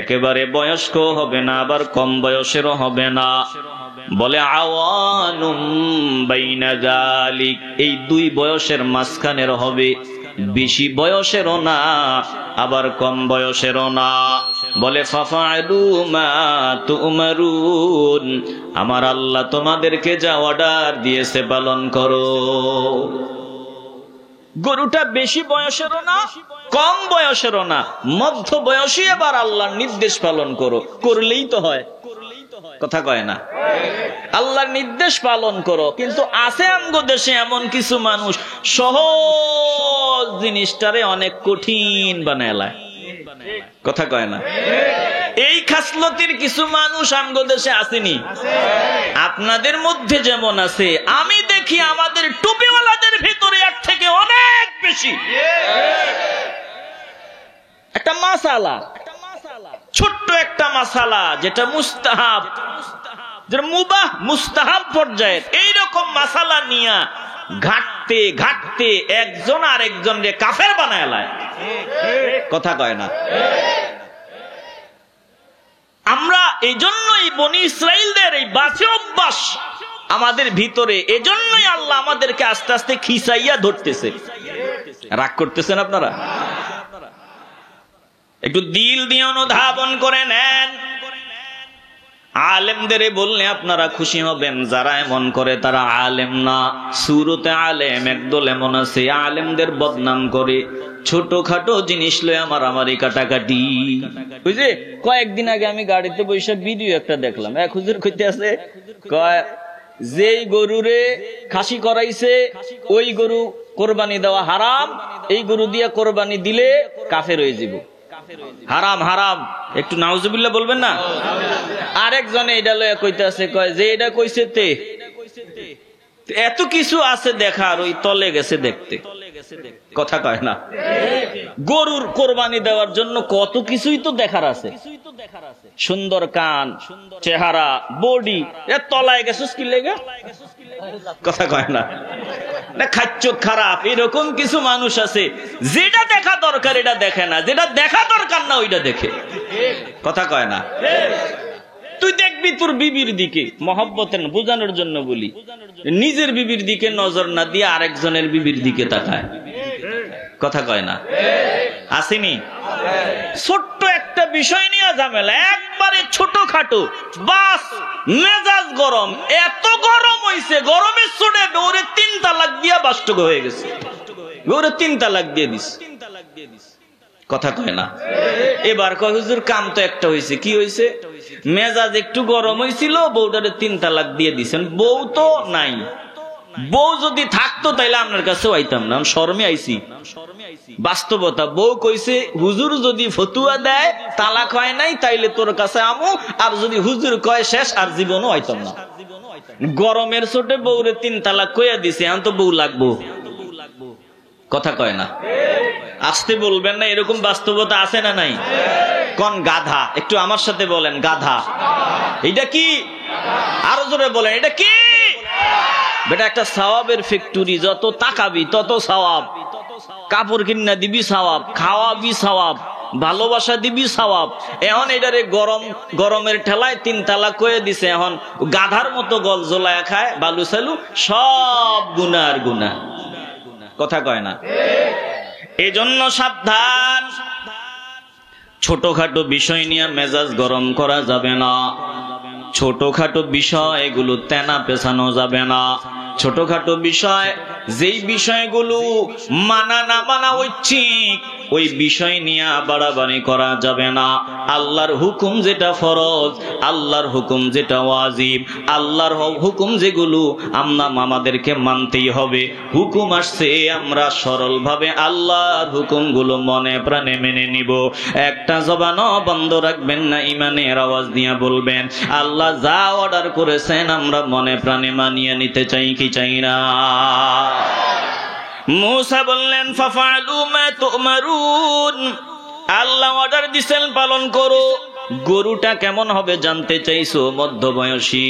একেবারে বয়স্ক হবে না, আবার কম বয়সেরও হবে না। বলে আওয়ানুম বাইনা যালিক, এই দুই বয়সের মাঝখানের হবে, বেশি বয়সেরও না, আবার কম বয়সেরও না। বলে ফাফআলু মা তু'মারুন, আমার আল্লাহ তোমাদেরকে যা অর্ডার দিয়েছে পালন করো। গরুটা বেশি বয়সেরও না, কম বয়সেরও না, মধ্য বয়সী, এবার আল্লাহর নির্দেশ পালন করো, করলেই তো হয়। কথা কয় না? আল্লাহর নির্দেশ পালন করো। কিন্তু আছে আমগো দেশে এমন কিছু মানুষ সহজ জিনিসটারে অনেক কঠিন বানায়। কথা কয় না? এই খাসলতির কিছু মানুষ আমগো দেশে আসেনি? আপনাদের মধ্যে যেমন আছে, আমি দেখি আমাদের টুপিওয়ালাদের ভিতরে এক থেকে অনেক বেশি। একটা মাসালা, ছোট্ট একটা মাসালা, যেটা মুস্তাহাব, যেটা মুবাহ মুস্তাহাব পর্যায়ের, এইরকম মাসালা নিয়া ঘাটতে ঘাটতে একজন আর একজনকে কাফের বানায় লায়। কথা কয় না? আমরা এই জন্যই বনি ইসরাইলদের এই বাজে অভ্যাস আমাদের ভিতরে, এজন্যই আল্লাহ আমাদেরকে আস্তে আস্তে খিসাইয়া ধরতেছে। রাগ করতেছেন আপনারা? একটু দিল দিয়ে অনুধাবন করে নেন। আলেমদের বললে আপনারা খুশি হবেন, যারা এমন করে তারা আলেম না। সুরতে আলেম একদল এমন আছে, আলেমদের বদনাম করে, ছোটখাটো জিনিস লয়ে মারামারি কাটাকাটি। বুঝলি, কয়েকদিন আগে আমি গাড়িতে বসে ভিডিও একটা দেখলাম, এক হুজুর কইতে আছে, কয় যেই গরুরে খাসি করাইছে ওই গরু কোরবানি দেওয়া হারাম, এই গরু দিয়ে কোরবানি দিলে কাফের হয়ে যাব। হারাম হারাম, একটু নাউজুবিল্লাহ বলবেন না? আরেকজনে এটা লয়ে কইতে আছে, কয় যে এটা কইছে তে এত কিছু আছে দেখার, ওই তলে গেছে দেখতে। কথা কয় না? গরুর কোরবানি দেওয়ার জন্য কত কিছুই তো দেখার আছে। সুন্দর কান, চেহারা, বডি, এ তলায় গেছিস কি লেগে? কথা কয় না? খাচ্ছ খারাপ, এরকম কিছু মানুষ আছে যেটা দেখা দরকার এটা দেখে না, যেটা দেখা দরকার না ওইটা দেখে। কথা কয় না? তুই দেখবি তোর বিবির দিকে, মহব্বতের বোঝানোর জন্য বলি, নিজের বিবির দিকে নজর না দিয়ে আরেকজনের বিবির দিকে তাকায়। কথা কয় না? আসেনি? ছোট্ট একটা বিষয় নিয়ে ঝামেলা, একবারে ছোটখাটো, বাস মেজাজ গরম, এত গরম হইছে, গরমের চোটে ওরে 3 তালাক দিয়া বাস্টক হয়ে গেছে, ওরে 3 তালাক দিয়ে দিস। কথা কয় না? এবার কয় হুজুর কাম তো একটা হয়েছে। কি হয়েছে? মেজাজ একটু গরম হয়েছিল, বউটারে 3 তালাক দিয়ে দিছেন। বউ তো নাই, বউ যদি থাকতো তাইলে আপনার কাছে আইতাম না, শরমে আইছি। বাস্তবতা, বউ কইছে হুজুর যদি ফতুয়া দেয় তালাক হয় নাই তাইলে তোর কাছে আমু, আর যদি হুজুর কয় শেষ, আর জীবনও আইতাম না। গরমের চোটে বউরে 3 তালাক কইয়া দিছে, এখন তো বউ লাগবো। কথা কয় না? আসতে বলবেন না, এরকম বাস্তবতা আছে না নাই? কোন গাধা? একটু আমার সাথে বলেন, গাধা। এটা কি? আরো জোরে বলেন, এটা কি? বেটা একটা সওয়াবের ফ্যাক্টরি, যত তাকাবি তত সওয়াব। কাপড় কিনা দিবি সওয়াব, খাওয়াবি সওয়াব, ভালোবাসা দিবি সওয়াব। এখন এটারে গরমের ঠেলায় 3 তালাক কয়ে দিছে, এখন গাধার মতো গল জ্বলায় খায়, বালু সালু, সব গুনার গুনাহ। কথা কয় না? এজন্য সাবধান, ছোটখাটো বিষয় নিয়ে মেজাজ গরম করা যাবে না। ছোটখাটো বিষয় এগুলো তেনা পেছানো যাবে না। ছোটখাটো বিষয়, যেই বিষয়গুলো মানা না মানা ঐচ্ছিক, ওই বিষয় নিয়ে বাড়াবাড়ি করা যাবে না। আল্লাহর হুকুম যেটা ফরজ, আল্লাহর হুকুম যেটা ওয়াজিব, আল্লাহর হুকুম যেগুলো আমাদেরকে মানতেই হবে। হুকুম আসছে, আমরা সরলভাবে আল্লাহর হুকুমগুলো মনে প্রাণে মেনে নিব। একটা জবানও বন্ধ রাখবেন না, ইমানের আওয়াজ দিয়ে বলবেন আল্লাহ যা অর্ডার করেছেন আমরা মনে প্রাণে মানিয়ে নিতে চাই কি চাই না? মূসা বললেন ফাফআলু মা তু'মারুন, আল্লাহ অর্ডার দিবেন পালন করো। গরুটা কেমন হবে জানতে চাইছো? মধ্যবয়সী,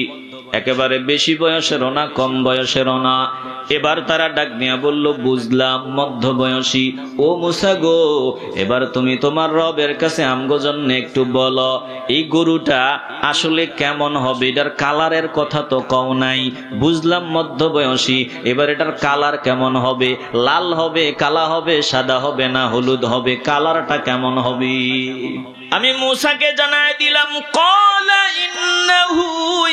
একেবারে বেশি বয়সেরও না, কম বয়সেরও না। এবার তারা ডাক দিয়া বলল, বুঝলাম মধ্যবয়সী। ও মূসা গো, এবার তুমি তোমার রবের কাছে আমগো জন্য একটু বলো, এই গরুটা আসলে কেমন হবে? এটার কালারের কথা তো কও নাই। বুঝলাম মধ্যবয়সী, এবার এটার কালার কেমন হবে? লাল হবে, কালা হবে, সাদা হবে, না হলুদ হবে? কালারটা কেমন হবে? আমি মূসাকে জানায় দিলাম ক্বালা ইন্নাহু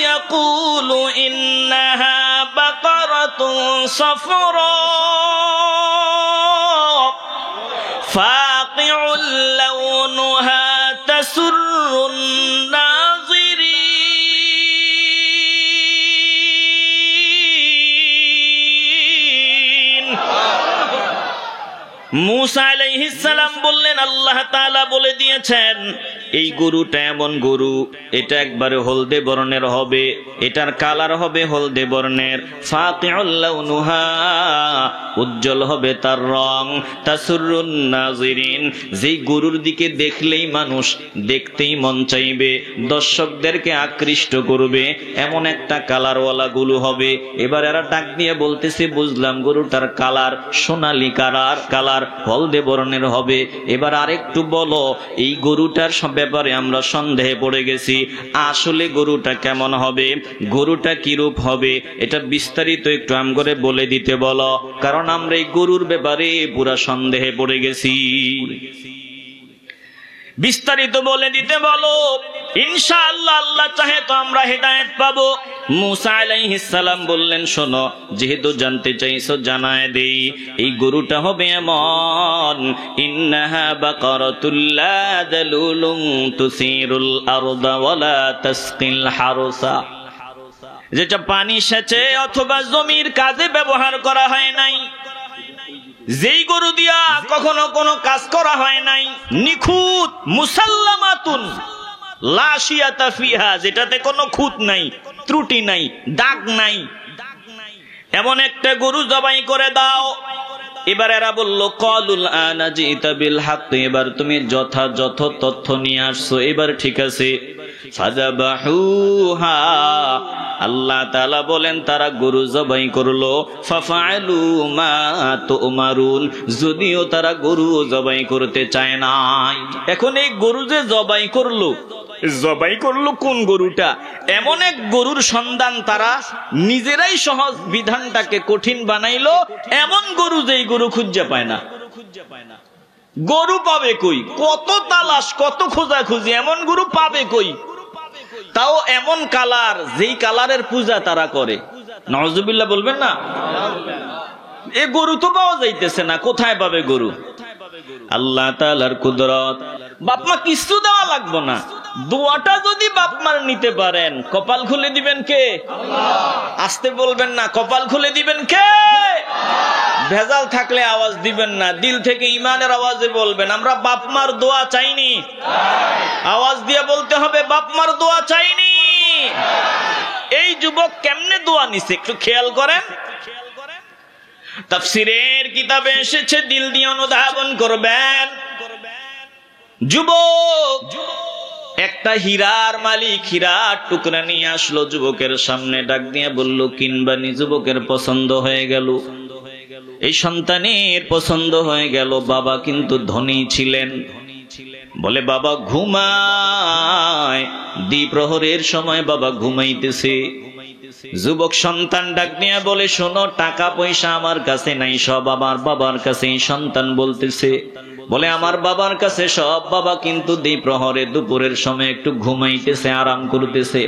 ইয়াকুলু ইন্নাহা বাকারাতুন সাফরা ফাকিউল লাউনুহা তাসুরুন নাযিরিন। মূসা আলাইহিস সালাম বললেন, আল্লাহ তাআলা বলে দিয়েছেন এই গরুটা এমন গরু, এটা একবারে হলদে বর্ণের হবে, এটার কালার হবে হলদে বর্ণের, ফাকিউল লাউনুহা উজ্জ্বল হবে তার রং, তাসুরুন নাযিরিন যেই গরুর দিকে দেখলেই মানুষ দেখতেই মন চাইবে, দর্শকদেরকে আকৃষ্ট করবে এমন একটা কালারওয়ালা গরু হবে। এবার এরা ডাক দিয়ে বলতেছে, বুঝলাম গরুটার কালার সোনালী কালার হলদে বর্ণের হবে। এবার আরেকটু বলো, এই গরুটার ব্যাপারে আমরা সন্দেহে পড়ে গেছি, আসলে গরুটা কেমন হবে, গরুটা কিরূপ হবে, এটা বিস্তারিত একটু আম করে বলে দিতে বলো, কারণ আমরা এই গরুর ব্যাপারে পুরা সন্দেহে পড়ে গেছি। বিস্তারিত বলে দিতে বলো, ইনশাআল্লাহ আল্লাহ চাহে তো আমরা হেদায়েত পাবো। মূসা আলাইহিস সালাম বললেন, শোনো, যেহেতু জানতে চাইছো জানায় দেই, এই গরুটা হবে এমন, ইন্নাহা বাকারাতুল লা দালুলুন তুসিরুল আরদা ওয়ালা তাসকিল হারসা, যেটা পানি সেচে অথবা জমির কাজে ব্যবহার করা হয় নাই, যেই গরু দিয়া কখনো কোনো কাজ করা হয় নাই, নিখুঁত মুসাল্লামাতুন লা শিয়াতা ফিহা, যেটাতে কোনো খুঁত নাই, ত্রুটি নাই, দাগ নাই, এমন একটা গরু জবাই করে দাও। এবার এরা বলল, ক্বালুল আনা জিতা বিল হক, এবার তুমি যথাযথ তথ্য নিয়ে আসছো, এবার ঠিক আছে। ফাযাবাহুহা, আল্লাহ তাআলা বলেন তারা গরু জবাই করলো। ফাফআলু মা তুমারুন, যদিও তারা গরু জবাই করতে চায় নাই। এখন এই গরু যে জবাই করলো কোন গরুটা, এমন এক গরুর সন্ধান তারা নিজেরাই সহজ বিধানটাকে কঠিন বানাইলো। এমন গরু যেই গরু খুঁজে পায় না, গরু পাবে কই, কত তালাশ কত খোঁজাখুঁজি, এমন গরু পাবে কই, তাও এমন কালার যেই কালারের পূজা তারা করে। নাউজুবিল্লাহ বলবেন না, এ গরু তো পাওয়া যাইতেছে না, কোথায় পাবে গরু? আল্লাহ তাআলার কুদরত। বাপমা কিছু দেওয়া লাগবে না, দোয়াটা যদি বাপমার নিতে পারেন, কপাল খুলে দিবেন কে? আসতে বলবেন না, কপাল খুলে দিবেন কে? ভেজাল থাকলে আওয়াজ দিবেন না, দিল থেকে ইমানের আওয়াজে বলবেন, আমরা বাপমার দোয়া চাইনি। আওয়াজ দিয়ে বলতে হবে, বাপমার দোয়া চাইনি। এই যুবক কেমনে দোয়া নিছে একটু খেয়াল করেন। তাফসীরের কিতাবে এসেছে, দিল দিয়ে অনুধাবন করবেন। যুবক একটা হীরার মালিক হীরার টুকরা নিয়ে আসলো যুবকের সামনে, ডাক দিয়ে বলল, কিনবানি? যুবকের পছন্দ হয়ে গেল, এই সন্তানের পছন্দ হয়ে গেল। বাবা কিন্তু ধনী ছিলেন, বলে বাবা ঘুমায়, দ্বিপ্রহরের সময় বাবা ঘুমাইতেছে। যুবক সন্তান ডাক নিয়ে বলে, শোনো, টাকা পয়সা আমার কাছে নাই, সব আমার বাবার কাছে। সন্তান বলতেছে, বলে আমার বাবার কাছে সব, বাবা কিন্তু দ্বিপ্রহরে দুপুরের সময় একটু ঘুমাইতেছে, আরাম করতেছে,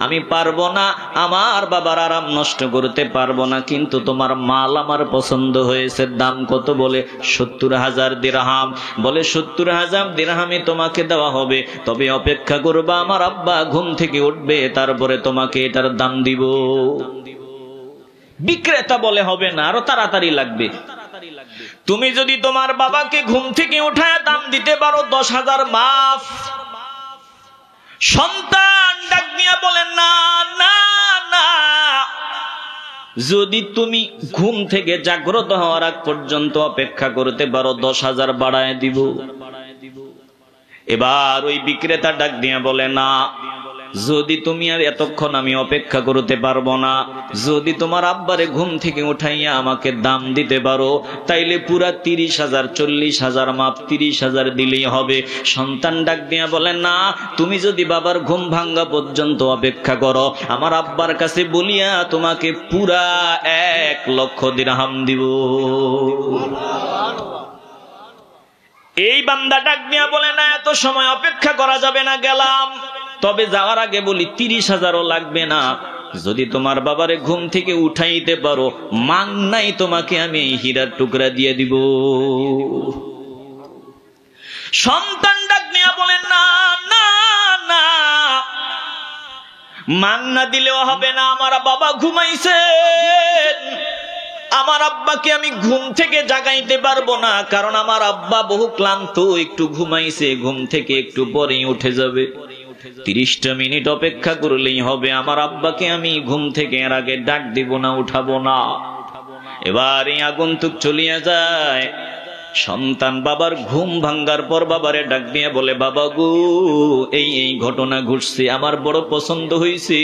আমি পারবো না, আমার বাবার আরাম নষ্ট করতে পারবো না, কিন্তু তোমার মাল আমার পছন্দ হয়েছে। দাম কত? বলে 70,000 দিরহাম। বলে 70,000 দিরহামে তোমাকে দেওয়া হবে, তবে অপেক্ষা করবা, আমার আব্বা ঘুম থেকে উঠবে, তারপরে তোমাকে এটার দাম দিব। বিক্রেতা বলে, হবে না, আরো তাড়াতাড়ি লাগবে। তুমি যদি তোমার বাবাকে ঘুম থেকে উঠায় দাম দিতে পারো 10,000 মাফ। সন্তান ডাক নিয়ে বলেন, না না না, যদি তুমি ঘুম থেকে জাগ্রত হওয়ার আগ পর্যন্ত অপেক্ষা করতে পারো 10,000 বাড়ায় দিব। এবার ওই বিক্রেতা ডাক দিয়ে বলে, না, যদি তুমি আর এতক্ষণ আমি অপেক্ষা করতে পারবো না, যদি তোমার আব্বারে ঘুম থেকে উঠাইয়া আমাকে দাম দিতে পারো, তাইলে পুরা 30,000 40,000 মাপ, 30,000 দিলেই হবে। সন্তান ডাক দিয়া বলে, না, তুমি যদি বাবার ঘুম ভাঙ্গা পর্যন্ত অপেক্ষা করো, আমার আব্বার কাছে বলিয়া তোমাকে পুরা 1 লক্ষ দিরহাম দিব। এই বান্দা ডাক দিয়া বলে, না এত সময় অপেক্ষা করা যাবে না, গেলাম। তবে যাওয়ার আগে বলি 30,000ও লাগবে না, যদি তোমার বাবারে ঘুম থেকে উঠাইতে পারো, মাংনাই তোমাকে আমি এই হীরার টুকরা দিয়ে দিব। সন্তান ডাক দিয়া বলে, না না না, মাংনা দিলেও হবে না, আমার বাবা ঘুমাইছে, আমার আব্বাকে আমি ঘুম থেকে জাগাইতে পারবো না, কারণ আমার আব্বা বহু ক্লান্ত, একটু ঘুমাইছে, ঘুম থেকে একটু পরেই উঠে যাবে। 30টা মিনিট অপেক্ষা করলেই হবে, আমার আব্বাকে আমি ঘুম থেকে এর আগে ডাক দিব না, উঠাবো না। এবার এই আগন্তুক চলিয়া যায়। সন্তান বাবার ঘুম ভাঙ্গার পর বাবারে ডাক দিয়ে বলে, বাবা গো, এই ঘটনা ঘটছে, আমার বড় পছন্দ হয়েছে,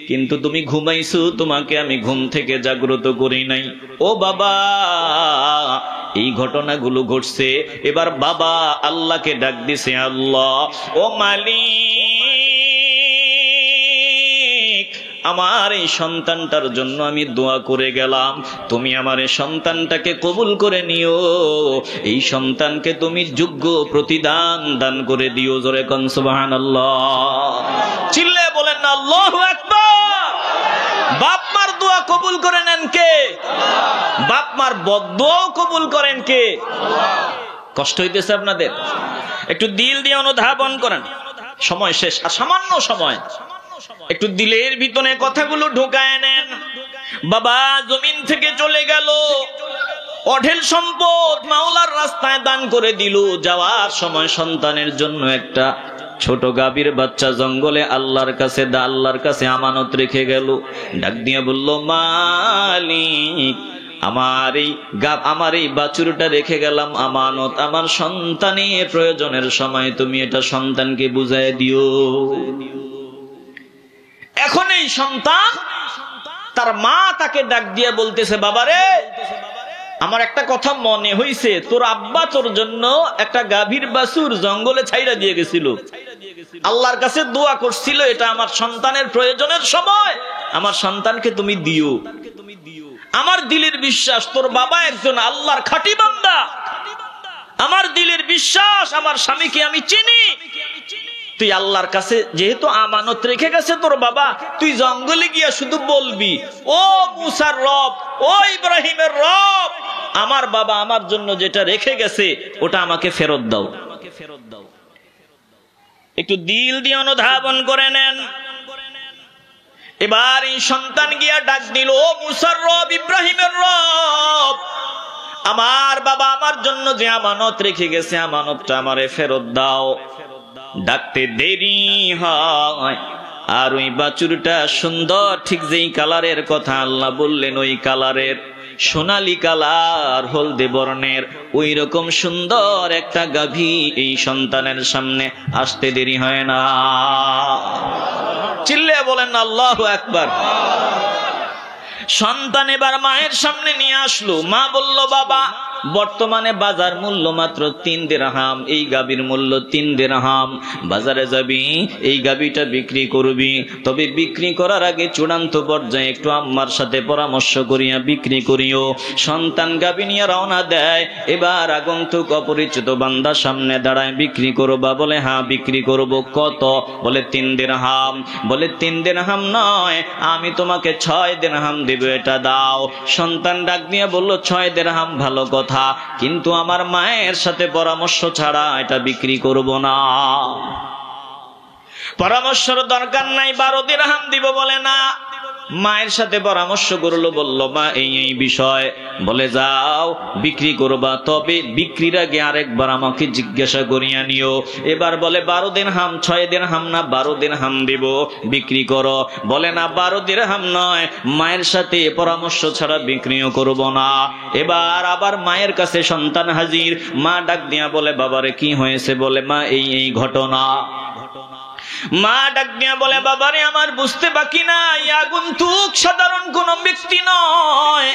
কিন্তু তুমি ঘুমাইছো, তোমাকে আমি ঘুম থেকে জাগ্রত করি নাই। ও বাবা, এই ঘটনাগুলো ঘটছে। এবার বাবা আল্লাহকে ডাক দিছে, আল্লাহ ও মালিক, আমার এই সন্তানটার জন্য আমি দোয়া করে গেলাম, তুমি আমার এই সন্তানটাকে কবুল করে নিও, এই সন্তানকে তুমি যোগ্য প্রতিদান দান করে দিও। জোরে কোন সুবহানাল্লাহ। চিল্লে বলেন না আল্লাহু আকবার। বাপ মার দোয়া কবুল করে নেন কে? বাপ মার বদদোয়াও কবুল করেন কে? কষ্ট হইতেছে আপনাদের? একটু দিল দিয়ে অনুধাবন করেন। সময় শেষ, আর সামান্য সময়, একটু দিলের ভিতরে কথাগুলো ঢোকায় নেন। বাবা জমিন থেকে চলে গেল, অঢেল সম্পদ মাওলার রাস্তায় দান করে দিল। যাওয়ার সময় সন্তানের জন্য একটা ছোট গাভীর বাচ্চা জঙ্গলে আল্লাহর কাছে আমানত রেখে গেল। ডাক দিয়ে বলল, মালিক, আমার এই বাছুরটা রেখে গেলাম আমানত, আমার সন্তানের প্রয়োজনের সময় তুমি এটা সন্তানকে বুঝায় দিও। এখন এই সন্তান, তার মা তাকে ডাক দিয়ে বলতেছে, বাবারে, আমার একটা কথা মনে হইছে, তোর আব্বা তোর জন্য একটা গাভীর বাছুর জঙ্গলে ছাইরা দিয়ে গেছিল, আল্লাহর কাছে দোয়া করছিল, এটা আমার সন্তানের প্রয়োজনের সময় আমার সন্তানকে তুমি দিও। আমার দিলের বিশ্বাস তোর বাবা একজন আল্লাহর খাঁটি বান্দা, আমার দিলের বিশ্বাস আমার স্বামীকে আমি চিনি, তুই আল্লাহর কাছে যেহেতু আমানত রেখে গেছে তোর বাবা, তুই জঙ্গলে গিয়া শুধু বলবি, ও মুসার রব, ও ইব্রাহিমের রব, আমার বাবা আমার জন্য যেটা রেখে গেছে ওটা আমাকে ফেরত দাও। একটু দিল দিয়ে অনুধাবন করে নেন। এবার এই সন্তান গিয়া ডাক দিল, ও মুসার রব, ইব্রাহিমের রব, আমার বাবা আমার জন্য যে আমানত রেখে গেছে, আমানতটা আমারে ফেরত দাও। ডাকতে দেরি হয়, আর ওই বাছুরটা সুন্দর, ঠিক যেই কালারের কথা আল্লাহ বললেন, ওই কালারের, সোনালী কালার, হলদে বর্ণের, ওই রকম সুন্দর একটা গাভী এই সন্তানের সামনে আসতে দেরি হয় না। চিল্লে বলেন আল্লাহু আকবার। সন্তান এবার মায়ের সামনে নিয়ে আসলো। মা বলল, বাবা, বর্তমানে বাজার মূল্য মাত্র 3 দিরহাম, এই গাভীর মূল্য 3 দিরহাম। বাজারে যাবি, এই গাভীটা বিক্রি করবি, তবে বিক্রি করার আগে চূড়ান্ত পর্যায়ে একটু আম্মার সাথে পরামর্শ করিয়া বিক্রি করিও। সন্তান গাভী নিয়ে রওনা দেয়। এবার আগন্তুক অপরিচিত বান্দা সামনে দাঁড়ায়, বিক্রি করবা? বলে হ্যাঁ বিক্রি করব। কত? বলে 3 দিরহাম। বলে 3 দিরহাম নয়, আমি তোমাকে 6 দিরহাম দেব, এটা দাও। সন্তান ডাক দিয়ে বলল, 6 দিরহাম ভালো কথা, কিন্তু আমার মায়ের সাথে পরামর্শ ছাড়া এটা বিক্রি করব না। পরামর্শের দরকার নাই, 12 দিরহাম দিব। বলে না, মায়ের সাথে পরামর্শ করলো, বলল, মা এই বিষয়। বলে যাও বিক্রি করবা, তবে বিক্রির আগে আরেকবার আমাকে জিজ্ঞাসা করিয়া নিও। এবার বলে 12 দিরহাম, 6 দিরহাম না 12 দিরহাম দিব, বিক্রি করো। বলে না, 12 দিরহাম নয়, মায়ের সাথে পরামর্শ ছাড়া বিক্রিও করব না। এবার আবার মায়ের কাছে সন্তান হাজির। মা ডাক দিয়া বলে, বাবারে কি হয়েছে? বলে, মা এই ঘটনা। মা ডাক দিয়া বলে, বাবারে আমার বুঝতে বাকি নাই, আগন্তুক সাধারণ কোন ব্যক্তি নয়,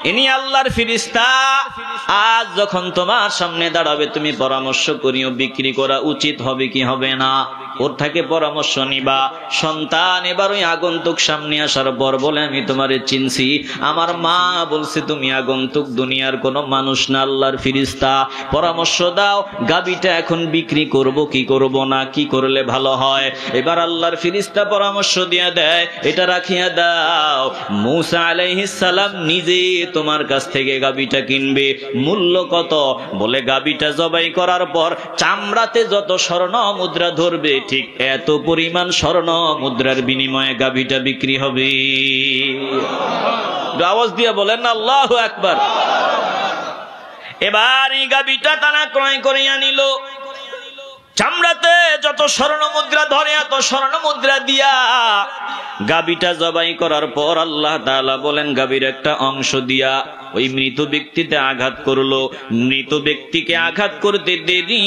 ইনি আল্লাহর ফেরেশতা। আজ যখন তোমার সামনে দাঁড়াবে, তুমি পরামর্শ করিও বিক্রি করা উচিত হবে কি হবে না। ওর থেকে পরামর্শ নিবা। সন্তান এবার ওই আগন্তুক সামনে আসার পর বলে, আমি তোমারে চিনছি, আমার মা বলছে তুমি আগন্তুক, দুনিয়ার কোনো মানুষ না, আল্লাহর ফেরেশতা। পরামর্শ দাও, গাভীটা এখন বিক্রি করব কি করব না, কি করলে ভালো হয়। এবার আল্লাহর ফেরেশতা পরামর্শ দিয়ে দেয়, এটা রাখিয়া দাও, মূসা আলাইহিস সালাম নিজে তোমার কাছ থেকে গাভীটা কিনবে। মূল্য কত? বলে গাভীটা জবাই করার পর চামড়াতে যত স্বর্ণ মুদ্রা ধরবে, ঠিক এত পরিমাণ স্বর্ণ মুদ্রার বিনিময়ে গাভীটা বিক্রি হবে। আওয়াজ দিয়ে বলেন না আল্লাহু আকবার। এবার এই গাভীটা তারা ক্রয় করে আনিল। চামড়াতে যত স্বর্ণ মুদ্রা ধরে এত স্বর্ণ মুদ্রা দিয়া গাভীটা জবাই করার পর আল্লাহ তাআলা বলেন, গাভীর একটা অংশ দিয়া ওই মৃত ব্যক্তিতে আঘাত করলো। মৃত ব্যক্তিকে আঘাত করতে দেরি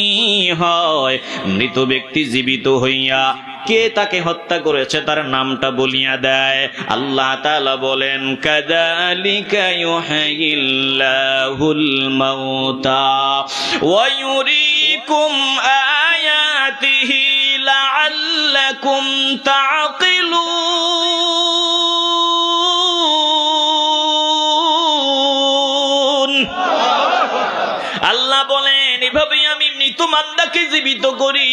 হয়, মৃত ব্যক্তি জীবিত হইয়া কে তাকে হত্যা করেছে তার নামটা বলিয়া দেয়। আল্লাহ তাআলা বলেন, কাযালিকা ইউহয়িল্লাহুল মাউতা ওয়া ইউরিকুম আয়াতিহি লাআল্লাকুম তাআকিলুন। আল্লাহ বলেন, এভাবেই আমি মৃত বান্দাকে জীবিত করি।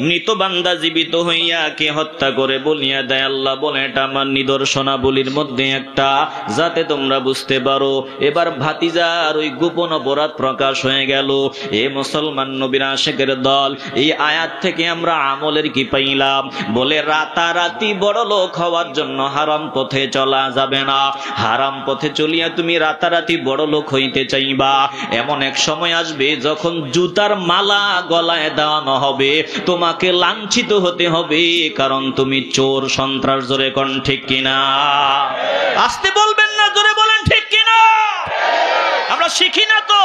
মৃত বান্দা জীবিত হইয়া কে হত্যা করে বলিয়া দেয়। আল্লাহ বলে, এটা আমার নিদর্শনাবলীর মধ্যে একটা, যাতে তোমরা বুঝতে পারো। এবার ভাতিজার ওই গোপন অপরাধ প্রকাশ হয়ে গেল। এ মুসলমান নবীর আশিকের দল, এই আয়াত থেকে আমরা আমলের কি পাইলাম? বলে রাতারাতি বড় লোক হওয়ার জন্য হারাম পথে চলা যাবে না। হারাম পথে চলিয়া তুমি রাতারাতি বড় লোক হইতে চাইবা, এমন এক সময় আসবে যখন জুতার মালা গলায় দেওয়ানো হবে, তোমাকে লাঞ্ছিত হতে হবে, কারণ তুমি চোর সন্ত্রাস। জোরে কোন ঠিক কিনা? আসতে বলবেন না, জোরে বলেন ঠিক কিনা। আমরা শিখি না তো।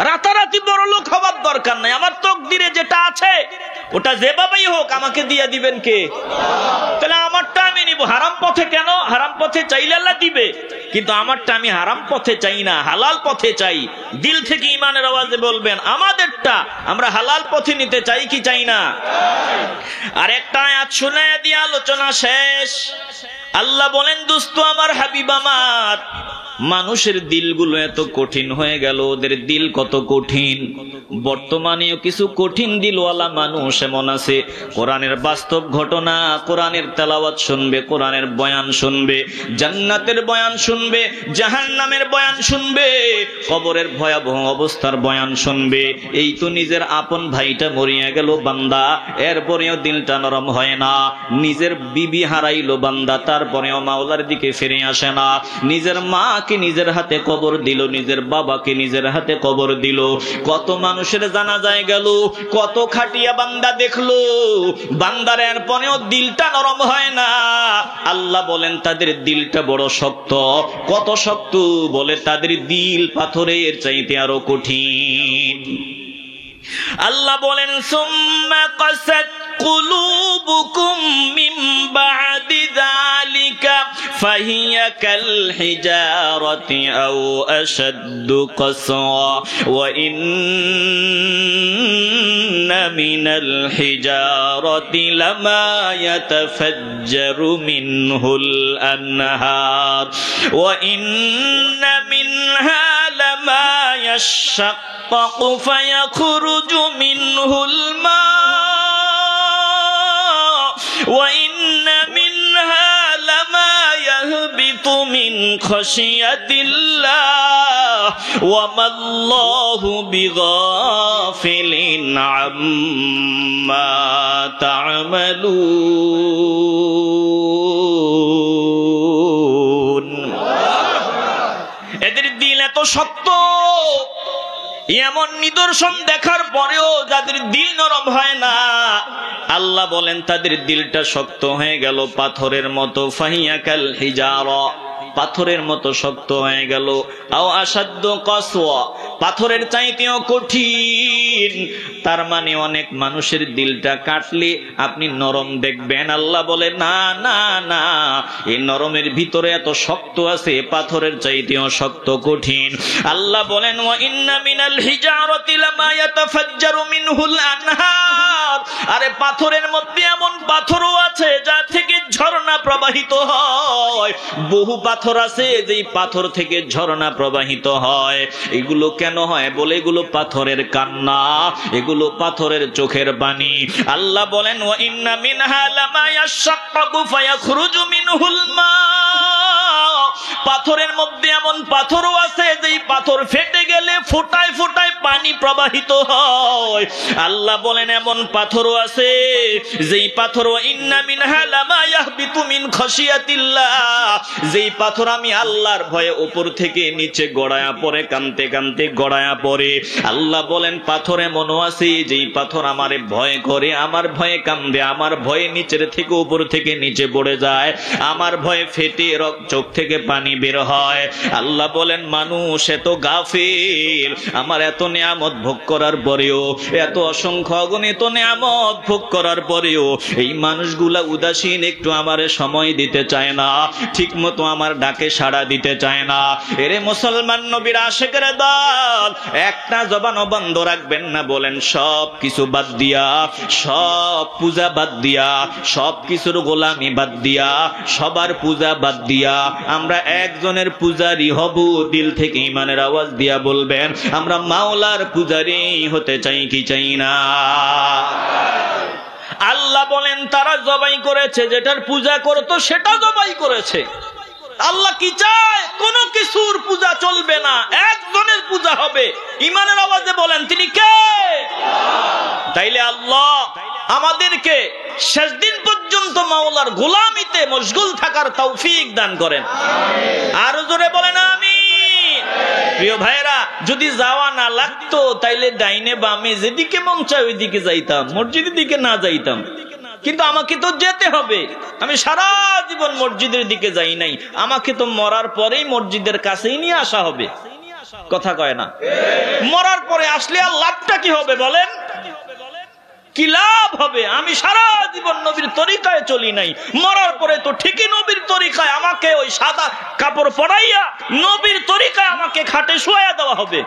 রাতারাতি বড় লোক হওয়ার দরকার নাই। আমার তকদিরে যেটা আছে ওটা যেভাবেই হোক আমাকে দিয়ে দিবেন কে? তাহলে আমারটা আমি নিব। হারাম পথে কেন? হারাম পথে চাইলে আল্লাহ দিবে, কিন্তু আমারটা আমি হারাম পথে চাই না, হালাল পথে চাই। দিল থেকে ইমানের আওয়াজে বলবেন, আমাদেরটা আমরা হালাল পথে নিতে চাই কি চাই না? আর একটা আয়াত শুনে দিয়ে আলোচনা শেষ। আল্লাহ বলেন, দোস্ত আমার, হাবিব আমার, মানুষের দিলগুলো এত কঠিন হয়ে গেল। ওদের দিল কত কঠিন। বর্তমানেও কিছু কঠিন দিলওয়ালা মানুষ এমন আছে, কোরআনের বাস্তব ঘটনা, কোরআনের তেলাওয়াত শুনবে, কোরআনের বয়ান শুনবে, জান্নাতের বয়ান শুনবে, জাহান্নামের বয়ান শুনবে, কবরের ভয়াবহ অবস্থার বয়ান শুনবে। এই তো নিজের আপন ভাইটা মরিয়া গেল বান্দা, এরপরেও দিলটা নরম হয় না। নিজের বিবি হারাইলো বান্দা, তারপরেও মাওলার দিকে ফিরে আসে না। নিজের মা নিজের হাতে কবর দিল, নিজের বাবাকে নিজের হাতে কবর দিল। কত মানুষের জানাজায় গেল, কত খাটিয়া বান্দা দেখলো, বান্দার এরপরেও দিলটা নরম হয় না। আল্লাহ বলেন, তাদের দিলটা বড় শক্ত। কত শক্ত? বলে তাদের দিল পাথরের চাইতে আরো কঠিন। আল্লাহ বলেন, সুম্মা কাসাত কুলুবুকুম মিন বাদি যালিকা ফাহিয়া কাল হিজারাতি আও আশাদ্দু কসওয়া ওয়া ইন্না মিনাল হিজারাতি লামা ইয়াতাফাজ্জারু মিনহুল আনহার ওয়া ইন্না মিনহা লামা ইয়াশাক্কাকু ফায়াখরুজু মিনহুল মা وَإِنَّ مِنْهَا لَمَا يَهْبِطُ مِنْ خَشْيَةِ اللَّهِ وَمَا اللَّهُ بِغَافِلٍ عَمَّا تَعْمَلُونَ। এদের দিল এত শক্ত, এমন নিদর্শন দেখার পরেও যাদের দিল নরম হয় না, আল্লাহ বলেন তাদের দিলটা শক্ত হয়ে গেল পাথরের মতো। ফাহিয়া কাল হিজারা, পাথরের মতো শক্ত হয়ে গেল। আও আসাদ্দ কসওয়া, পাথরের চাইতেও কঠিন। তার মানে অনেক মানুষের দিলটা কাটলে আপনি নরম দেখবেন, আল্লাহ বলে না না না, এই নরমের ভিতরে এত শক্ত আছে, পাথরের চাইতেও শক্ত কঠিন। আল্লাহ বলেন ওয়া ইন্না মিনাল হিজারাতি লামা ইয়াতাফাজ্জারু মিনহুল আনহার, আরে পাথরের মধ্যে এমন পাথরও আছে যা থেকে ঝর্ণা প্রবাহিত হয়। বহু পাথর আছে যেই পাথর থেকে ঝর্ণা প্রবাহিত হয়। এগুলো কেন হয় বলে, এগুলো পাথরের কান্না, এগুলো পাথরের চোখের পানি। আল্লাহ বলেন ওয়া ইন্না মিনহা লামা ইয়াশাক্কাকু ফায়াখরুজু মিনহুল মা, পাথরের মধ্যে এমন পাথরও আছে যেই পাথর ফেটে গেলে ফোঁটায় ফোঁটায় পানি প্রবাহিত হয়। আল্লাহ বলেন এমন পাথরও আছে যেই পাথর ইন্না মিনহা লামা ইয়াহবিতু মিন খাশিয়াতিল্লাহ, যেই পাথর আমি আল্লাহর ভয়ে উপর থেকে নিচে গড়ায়া পড়ে, কানতে কানতে গড়ায়া পড়ে। আল্লাহ বলেন পাথর এমনও আছে যেই পাথর আমারে ভয় করে, আমার ভয়ে কান্দে, আমার ভয়ে নিচের থেকে উপর থেকে নিচে পড়ে যায়, আমার ভয়ে ফেটে চোখ থেকে পানি বের হয়। আল্লাহ বলেন মানুষ এত গাফিল, আমার এত নিয়ামত ভোগ করার পরেও, এত অসংখ্য অগণিত নিয়ামত ভোগ করার পরেও এই মানুষগুলা উদাসীন, একটু আমারে সময় দিতে চায় না, ঠিক মতো আমার ডাকে সাড়া দিতে চায় না। এরে মুসলমান নবীর আশিকের দল, একটা জবানও বন্ধ রাখবেন না, বলেন সব কিছু বাদ দিয়া, সব পূজা বাদ দিয়া, সব কিছুর গোলামি বাদ দিয়া, সবার পূজা বাদ দিয়া আমরা একজনের পূজারি হব। দিল থেকে ইমানের আওয়াজ দিয়া বলবেন আমরা মাওলার পূজারি হতে চাই কি চাই না? আল্লাহ বলেন তারা জবাই করেছে, যেটার পূজা করতো সেটা জবাই করেছে। আল্লাহ কি চায়? কোন কিছুর পূজা চলবে না, একজনের পূজা হবে। ইমানের আওয়াজে বলেন তিনি কে? তাইলে আল্লাহ আমাদেরকে শেষ দিন পর্যন্ত মাওলার গোলামিতে মশগুল থাকার তৌফিক দান করেন। আরো জোরে বলেন আমিন। প্রিয় ভাইরা, যদি যাওয়া না লাগতো তাইলে ডাইনে বামে যেদিকে মন চায় ওইদিকে যাইতাম, মসজিদের দিকে না যাইতাম। কিন্তু আমাকে তো যেতে হবে। আমি সারা জীবন মসজিদের দিকে যাই নাই, আমাকে তো মরার পরেই মসজিদের কাছেই নিয়ে আসা হবে। কথা কয় না? মরার পরে আসলে আর লাভটা কি হবে বলেন? কি লাভ হবে? আমি সারা জীবন নবীর তরিকায় চলি নাই, মরার পরে তো ঠিকই নবীর তরিকায় আমাকে ওই সাদা কাপড় পরাইয়া নবীর তরিকায় আমাকে খাটে শুয়াইয়া দেওয়া হবে।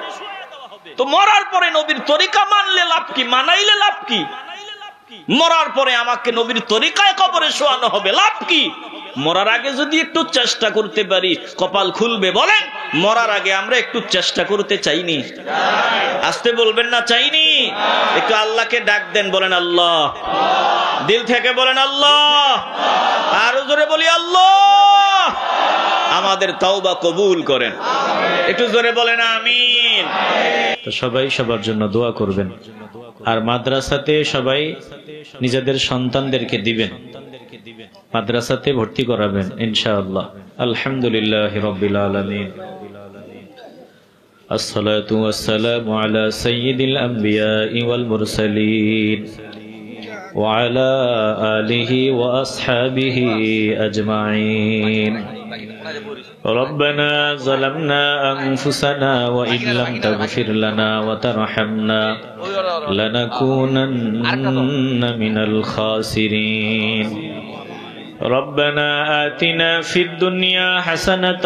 তো মরার পরে নবীর তরিকা মানলে লাভ কি, মানাইলে লাভ কি? মরার পরে আমাকে নবীর তরিকায় কবরে শোয়ানো হবে, লাভ কি? মরার আগে যদি একটু চেষ্টা করতে পারি কপাল খুলবে। বলেন মরার আগে আমরা একটু চেষ্টা করতে চাইনি? আসতে বলবেন না চাইনি? একটু আল্লাহকে ডাক দেন, বলেন আল্লাহ। দিল থেকে বলেন আল্লাহ। আরো জোরে বলি আল্লাহ। আমাদের তওবা কবুল করেন। একটু জোরে বলেন আমিন। তো সবাই সবার জন্য দোয়া করবেন, আর মাদ্রাসাতে সবাই নিজেদের সন্তানদেরকে দিবেন, মাদ্রাসাতে ভর্তি করাবেন ইনশাআল্লাহ। আলহামদুলিল্লাহি রাব্বিল আলামিন, আসসালাতু ওয়াসসালামু আলা সাইয়্যিদিল আমবিয়াই ওয়াল মুরসালিন ওয়া আলা আলিহি ওয়া আসহাবিহি আজমাইন। ربنا ظلمنا أنفسنا وإن لم تغفر لنا وترحمنا لنكونن من الخاسرين. ربنا آتنا في الدنيا حسنة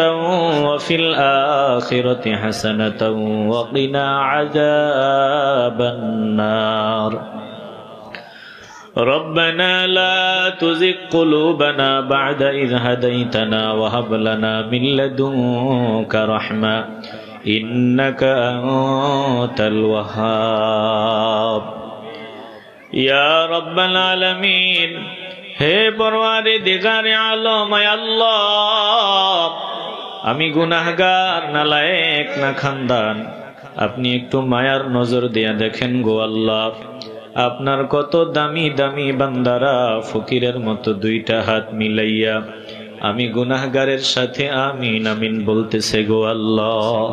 وفي الآخرة حسنة وقنا عذاب النار. ربنا لا تزغ قلوبنا بعد إذ هديتنا وهب لنا من لدنك رحمة إنك أنت الوهاب. يا رب العالمين, হে পরওয়ারদিগারে আলম, আল্লাহ আমি গুনাহগার, নালায়েক, না খানদান, আপনি একটু মায়ার নজর দিয়ে দেখেন গো আল্লাহ। আপনার কত দামি দামি বান্দারা ফকিরের মতো দুইটা হাত মিলাইয়া আমি গুনাহগারের সাথে আমিন আমিন বলতেছে গো আল্লাহ।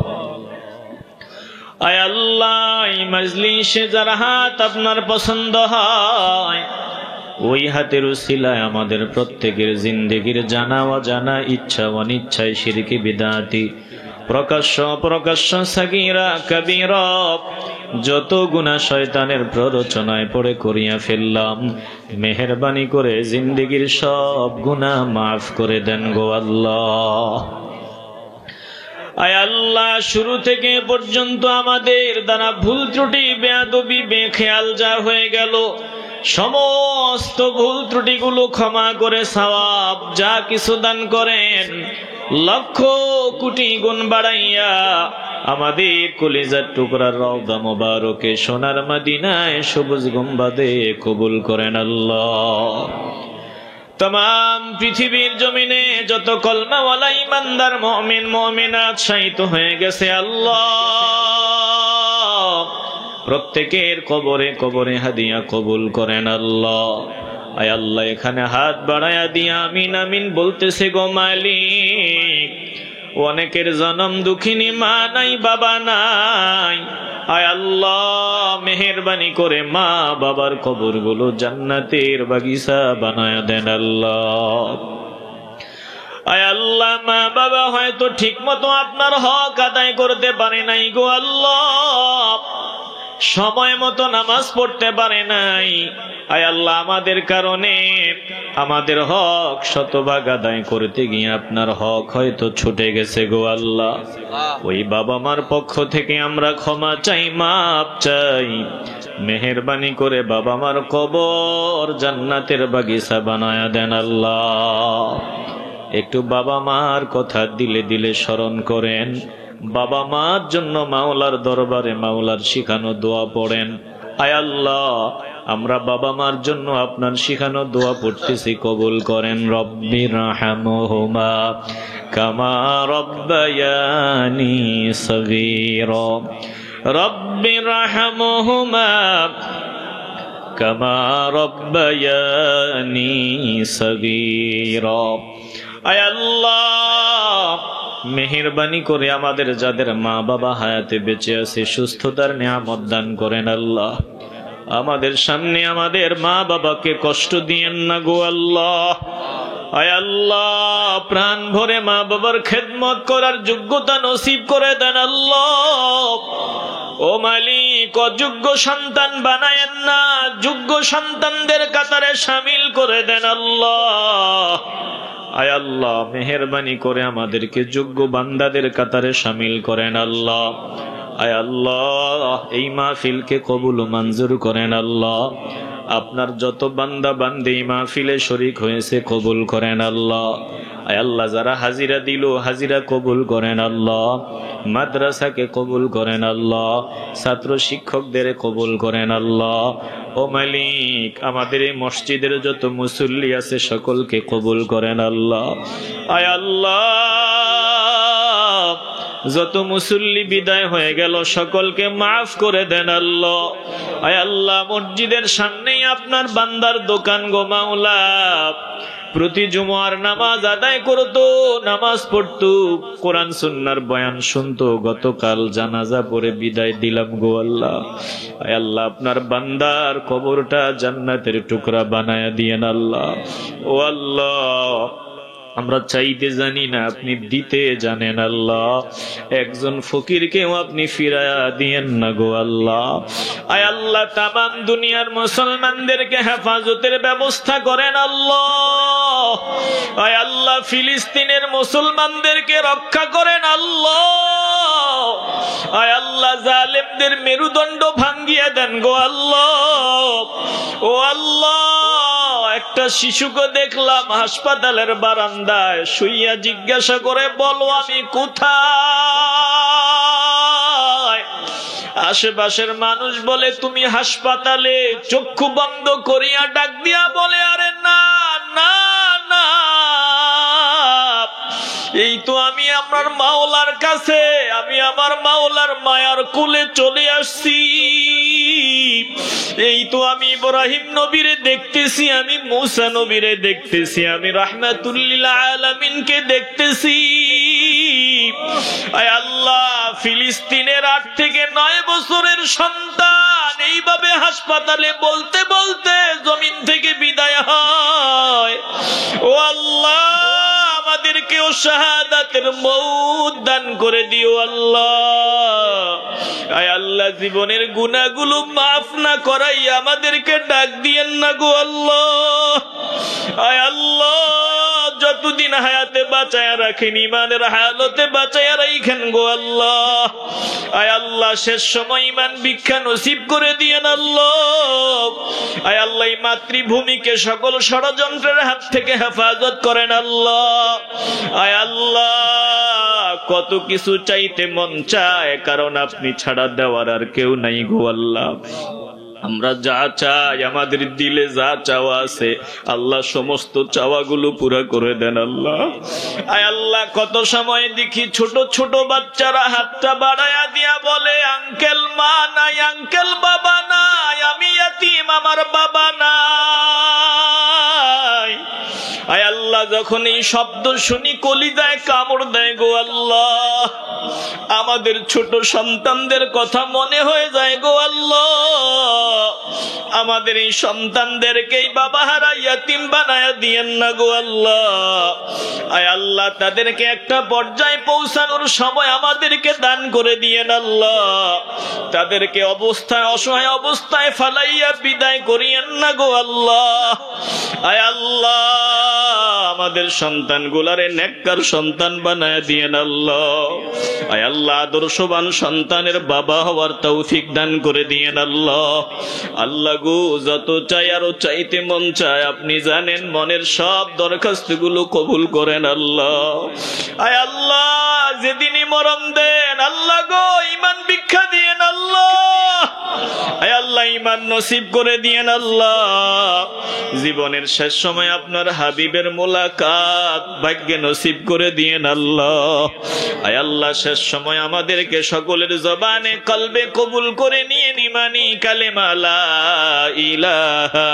আয় আল্লাহ, এই মজলিসে যারা হাত আপনার পছন্দ হয়, ওই হাতের উসিলায় আমাদের প্রত্যেকের জিন্দেগির জানা অজানা ইচ্ছা অনিচ্ছায় শিরকি বিদআতি প্রকাশ্য অপ্রকাশ্য সাগীরা কবীরা যত গুনাহ শয়তানের প্ররোচনায় পড়ে করিয়া ফেললাম, মেহেরবানি করে জিন্দেগির সব গুনাহ মাফ করে দেন গো আল্লাহ। আয় আল্লাহ, শুরু থেকে পর্যন্ত আমাদের দ্বারা ভুল ত্রুটি বেয়াদবি বেখেয়াল যা হয়ে গেল, সমস্ত ভুল ত্রুটিগুলো ক্ষমা করে সওয়াব যা কিছু দান করেন লক্ষ কোটি গুণ বাড়াইয়া আমাদের কলিজার টুকরার রওজা মোবারকে সোনার মদিনায় সবুজ গম্বাদে কবুল করেন আল্লাহ। तमाम পৃথিবীর জমিনে যত কলমাওয়ালা ইমানদার মুমিন মুমিনাত শাহিদ হয়ে গেছে আল্লাহ, প্রত্যেকের কবরে কবরে হাদিয়া কবুল করেন আল্লাহ। আয় আল্লাহ, এখানে হাত বাড়ায়া দিয়া আমিন আমিন বলতেছে গো মালিক, অনেকের জনম দুঃখিনী মা নাই বাবা নাই। আয় আল্লাহ, মেহেরবানি করে মা বাবার কবরগুলো জান্নাতের বাগিচা বানায়া দেন আল্লাহ। আয় আল্লাহ, মা বাবা হয়তো ঠিক মতো আপনার হক আদায় করতে পারে নাই গো আল্লাহ, সময় মতো নামাজ পড়তে পারে নাই। আয় আল্লাহ, আমাদের কারণে আমাদের হক শতভাগ আদায় করতে গিয়ে আপনার হক হয়তো ছুটে গেছে গো আল্লাহ। ওই বাবা মার পক্ষ থেকে আমরা ক্ষমা চাই, মাপ চাই। মেহেরবানি করে বাবা মার কবর জান্নাতের বাগিচা বানায়া দেন আল্লাহ। একটু বাবা মার কথা দিলে দিলে স্মরণ করেন, বাবা মার জন্য মাওলার দরবারে মাওলার শিখানো দোয়া পড়েন। আয় আল্লাহ, আমরা বাবা মার জন্য আপনার শিখানো দোয়া পড়তেছি, কবুল করেন। রব্বির রাহমহুমা কামা রব্বায়ানি সগীরা, রব্বির রাহমহুমা কামা রব্বায়ানি সগীরা। আয় আল্লাহ, মেহেরবানি করে আমাদের যাদের মা বাবা হায়াতে বেঁচে আছে সুস্থতার নিয়ামত দান করেন আল্লাহ। আমাদের সামনে আমাদের মা বাবাকে কষ্ট দিয়েন না গো আল্লাহ। আয় আল্লাহ, প্রাণ ভরে মা বাবার খেদমত করার যোগ্যতা নসিব করে দেন আল্লাহ। ও মালিক, অযোগ্য সন্তান বানায়েন না, যোগ্য সন্তানদের কাতারে শামিল করে দেন আল্লাহ। আয় আল্লাহ, মেহেরবানি করে আমাদেরকে যোগ্য বান্দাদের কাতারে শামিল করেন আল্লাহ। আয় আল্লাহ, এই মাহফিলকে কবুল ও মঞ্জুর করেন আল্লাহ। আপনার যত বান্দা বান্দী মাহফিলে শরীক হয়েছে কবুল করেন আল্লাহ। আয় আল্লাহ, যারা হাজিরা দিল হাজিরা কবুল করেন আল্লাহ। মাদ্রাসাকে কবুল করেন আল্লাহ, ছাত্র শিক্ষকদের কবুল করেন আল্লাহ। ও মালিক, আমাদের এই মসজিদের যত মুসল্লি আছে সকলকে কবুল করেন আল্লাহ। আয় আল্লাহ, যত মুসল্লি বিদায় হয়ে গেল সকলকে মাফ করে দেন আল্লাহ। আয় আল্লাহ, মসজিদের সামনেই আপনার বান্দার দোকান গো মাওলা, প্রতি জুমার নামাজ আদায় করতো, নামাজ পড়তো, কোরআন সুন্নাহর বয়ান শুনতো। গতকাল জানাজা পড়ে বিদায় দিলাম গো আল্লাহ। আয় আল্লাহ, আপনার বান্দার কবরটা জান্নাতের টুকরা বানায়া দিয়েন আল্লাহ। ও আল্লাহ, আমরা চাইতে জানি না, আপনি দিতে জানেন আল্লাহ। একজন ফকিরকেও আপনি ফিরায়া দিয়েন না গো আল্লাহ। আয় আল্লাহ, তামাম দুনিয়ার মুসলমানদেরকে হেফাজতের ব্যবস্থা করেন আল্লাহ। আয় আল্লাহ, ফিলিস্তিনের মুসলমানদেরকে রক্ষা করেন আল্লাহ। আয় আল্লাহ, জালেমদের মেরুদণ্ড ভাঙ্গিয়ে দেন গো আল্লাহ। ও আল্লাহ, একটা শিশুকে দেখলাম হাসপাতালের বারান্দায় শুইয়া, জিজ্ঞাসা করে বলো আমি কোথায়? আশেপাশের মানুষ বলে তুমি হাসপাতালে। চক্ষু বন্ধ করিয়া ডাক দিয়া বলে আরে না না না, এই তো আমি আমার মাওলার কাছে, আমি আমার মাওলার মায়ার কোলে চলে আসছি। এই তো আমি ইব্রাহিম নবীরে দেখতেছি, আমি মুসা নবীরে দেখতেছি, আমি রাহমাতুল লিল আলামিনকে দেখতেছি। আয় আল্লাহ, ফিলিস্তিনের 8 থেকে 9 বছরের সন্তান ইমান এইভাবে হাসপাতালে বলতে বলতে জমিন থেকে বিদায় হয়। ও আল্লাহ, আমাদেরকেও শাহাদাতের মউত দান করে দিও আল্লাহ। আয় আল্লাহ, জীবনের গুনাহগুলো মাফ না করাই আমাদেরকে ডাক দিয়েন না গো আল্লাহ। আয় আল্লাহ, যতদিন হায়াতে বাঁচায়া রাখেন, ইমানের হালতে বাঁচায়া রাখেন গো আল্লাহ। আয় আল্লাহ, শেষ সময় ইমান ভিক্ষা নসিব করে দিয়েন আল্লাহ। আয় আল্লাহ, মাতৃভূমিকে সকল ষড়যন্ত্রের হাত থেকে হেফাজত করেন আল্লাহ। আয় আল্লাহ, কত কিছু চাইতে মন চায়, কারণ আপনি ছাড়া দেওয়ার আর কেউ নাই গো আল্লাহ। আমরা যা চাই, আমাদের দিলে যা চাওয়া আছে আল্লাহ সমস্ত চাওয়াগুলো পুরা করে দেন আল্লাহ। আয় আল্লাহ, কত সময় দেখি ছোট ছোট বাচ্চারা হাতটা বাড়ায়া দিয়া বলে, আঙ্কেল মা নাই, আঙ্কেল বাবা নাই, আমি ইয়াতীম, আমার বাবা নাই। আয় আল্লাহ, যখন এই শব্দ শুনি কলিজায় কামড় দেয় গো আল্লাহ। আমাদের ছোট সন্তানদের কথা মনে হয়ে যায় গো আল্লাহ। আমাদের এই সন্তানদেরকেই বাবা হারা ইয়াতীম বানায়া দিয়েন না গো আল্লাহ। আয় আল্লাহ, তাদেরকে একটা পর্যায়ে পৌঁছানোর সময় আমাদেরকে দান করে দিয়েন আল্লাহ। তাদেরকে অসহায় অবস্থায় ফালাইয়া বিদায় করিয়েন না গো আল্লাহ। আয় আল্লাহ, আমাদের সন্তানগুলারে নেককার সন্তান বানায়া দিয়েন আল্লাহ। আয় আল্লাহ, আদর্শবান সন্তানের বাবা হওয়ার তৌফিক দান করে দিয়েন আল্লাহ। আল্লাহ গো, যত চাই আরো চাইতে মন চায়, আপনি জানেন, মনের সব দরখাস্তগুলো কবুল করেন আল্লাহ। আয় আল্লাহ, যেদিনই মরণ দেন আল্লাহ গো, ইমান ভিক্ষা দিয়েন আল্লাহ। আয় আল্লাহ, ইমান নসিব করে দিয়েন আল্লাহ। জীবনের শেষ সময় আপনার হাবিবের মোলাকাত ভাগ্যে নসিব করে দিয়েন আল্লাহ। আয় আল্লাহ, শেষ সময় আমাদেরকে সকলের জবানে কলবে কবুল করে নিয়ে ইমানি কালেমা লা ইলাহা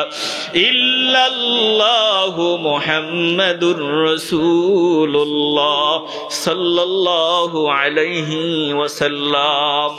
ইল্লাল্লাহু মুহাম্মাদুর রাসূলুল্লাহ সাল্লাল্লাহু আলাইহি ওয়াসাল্লাম।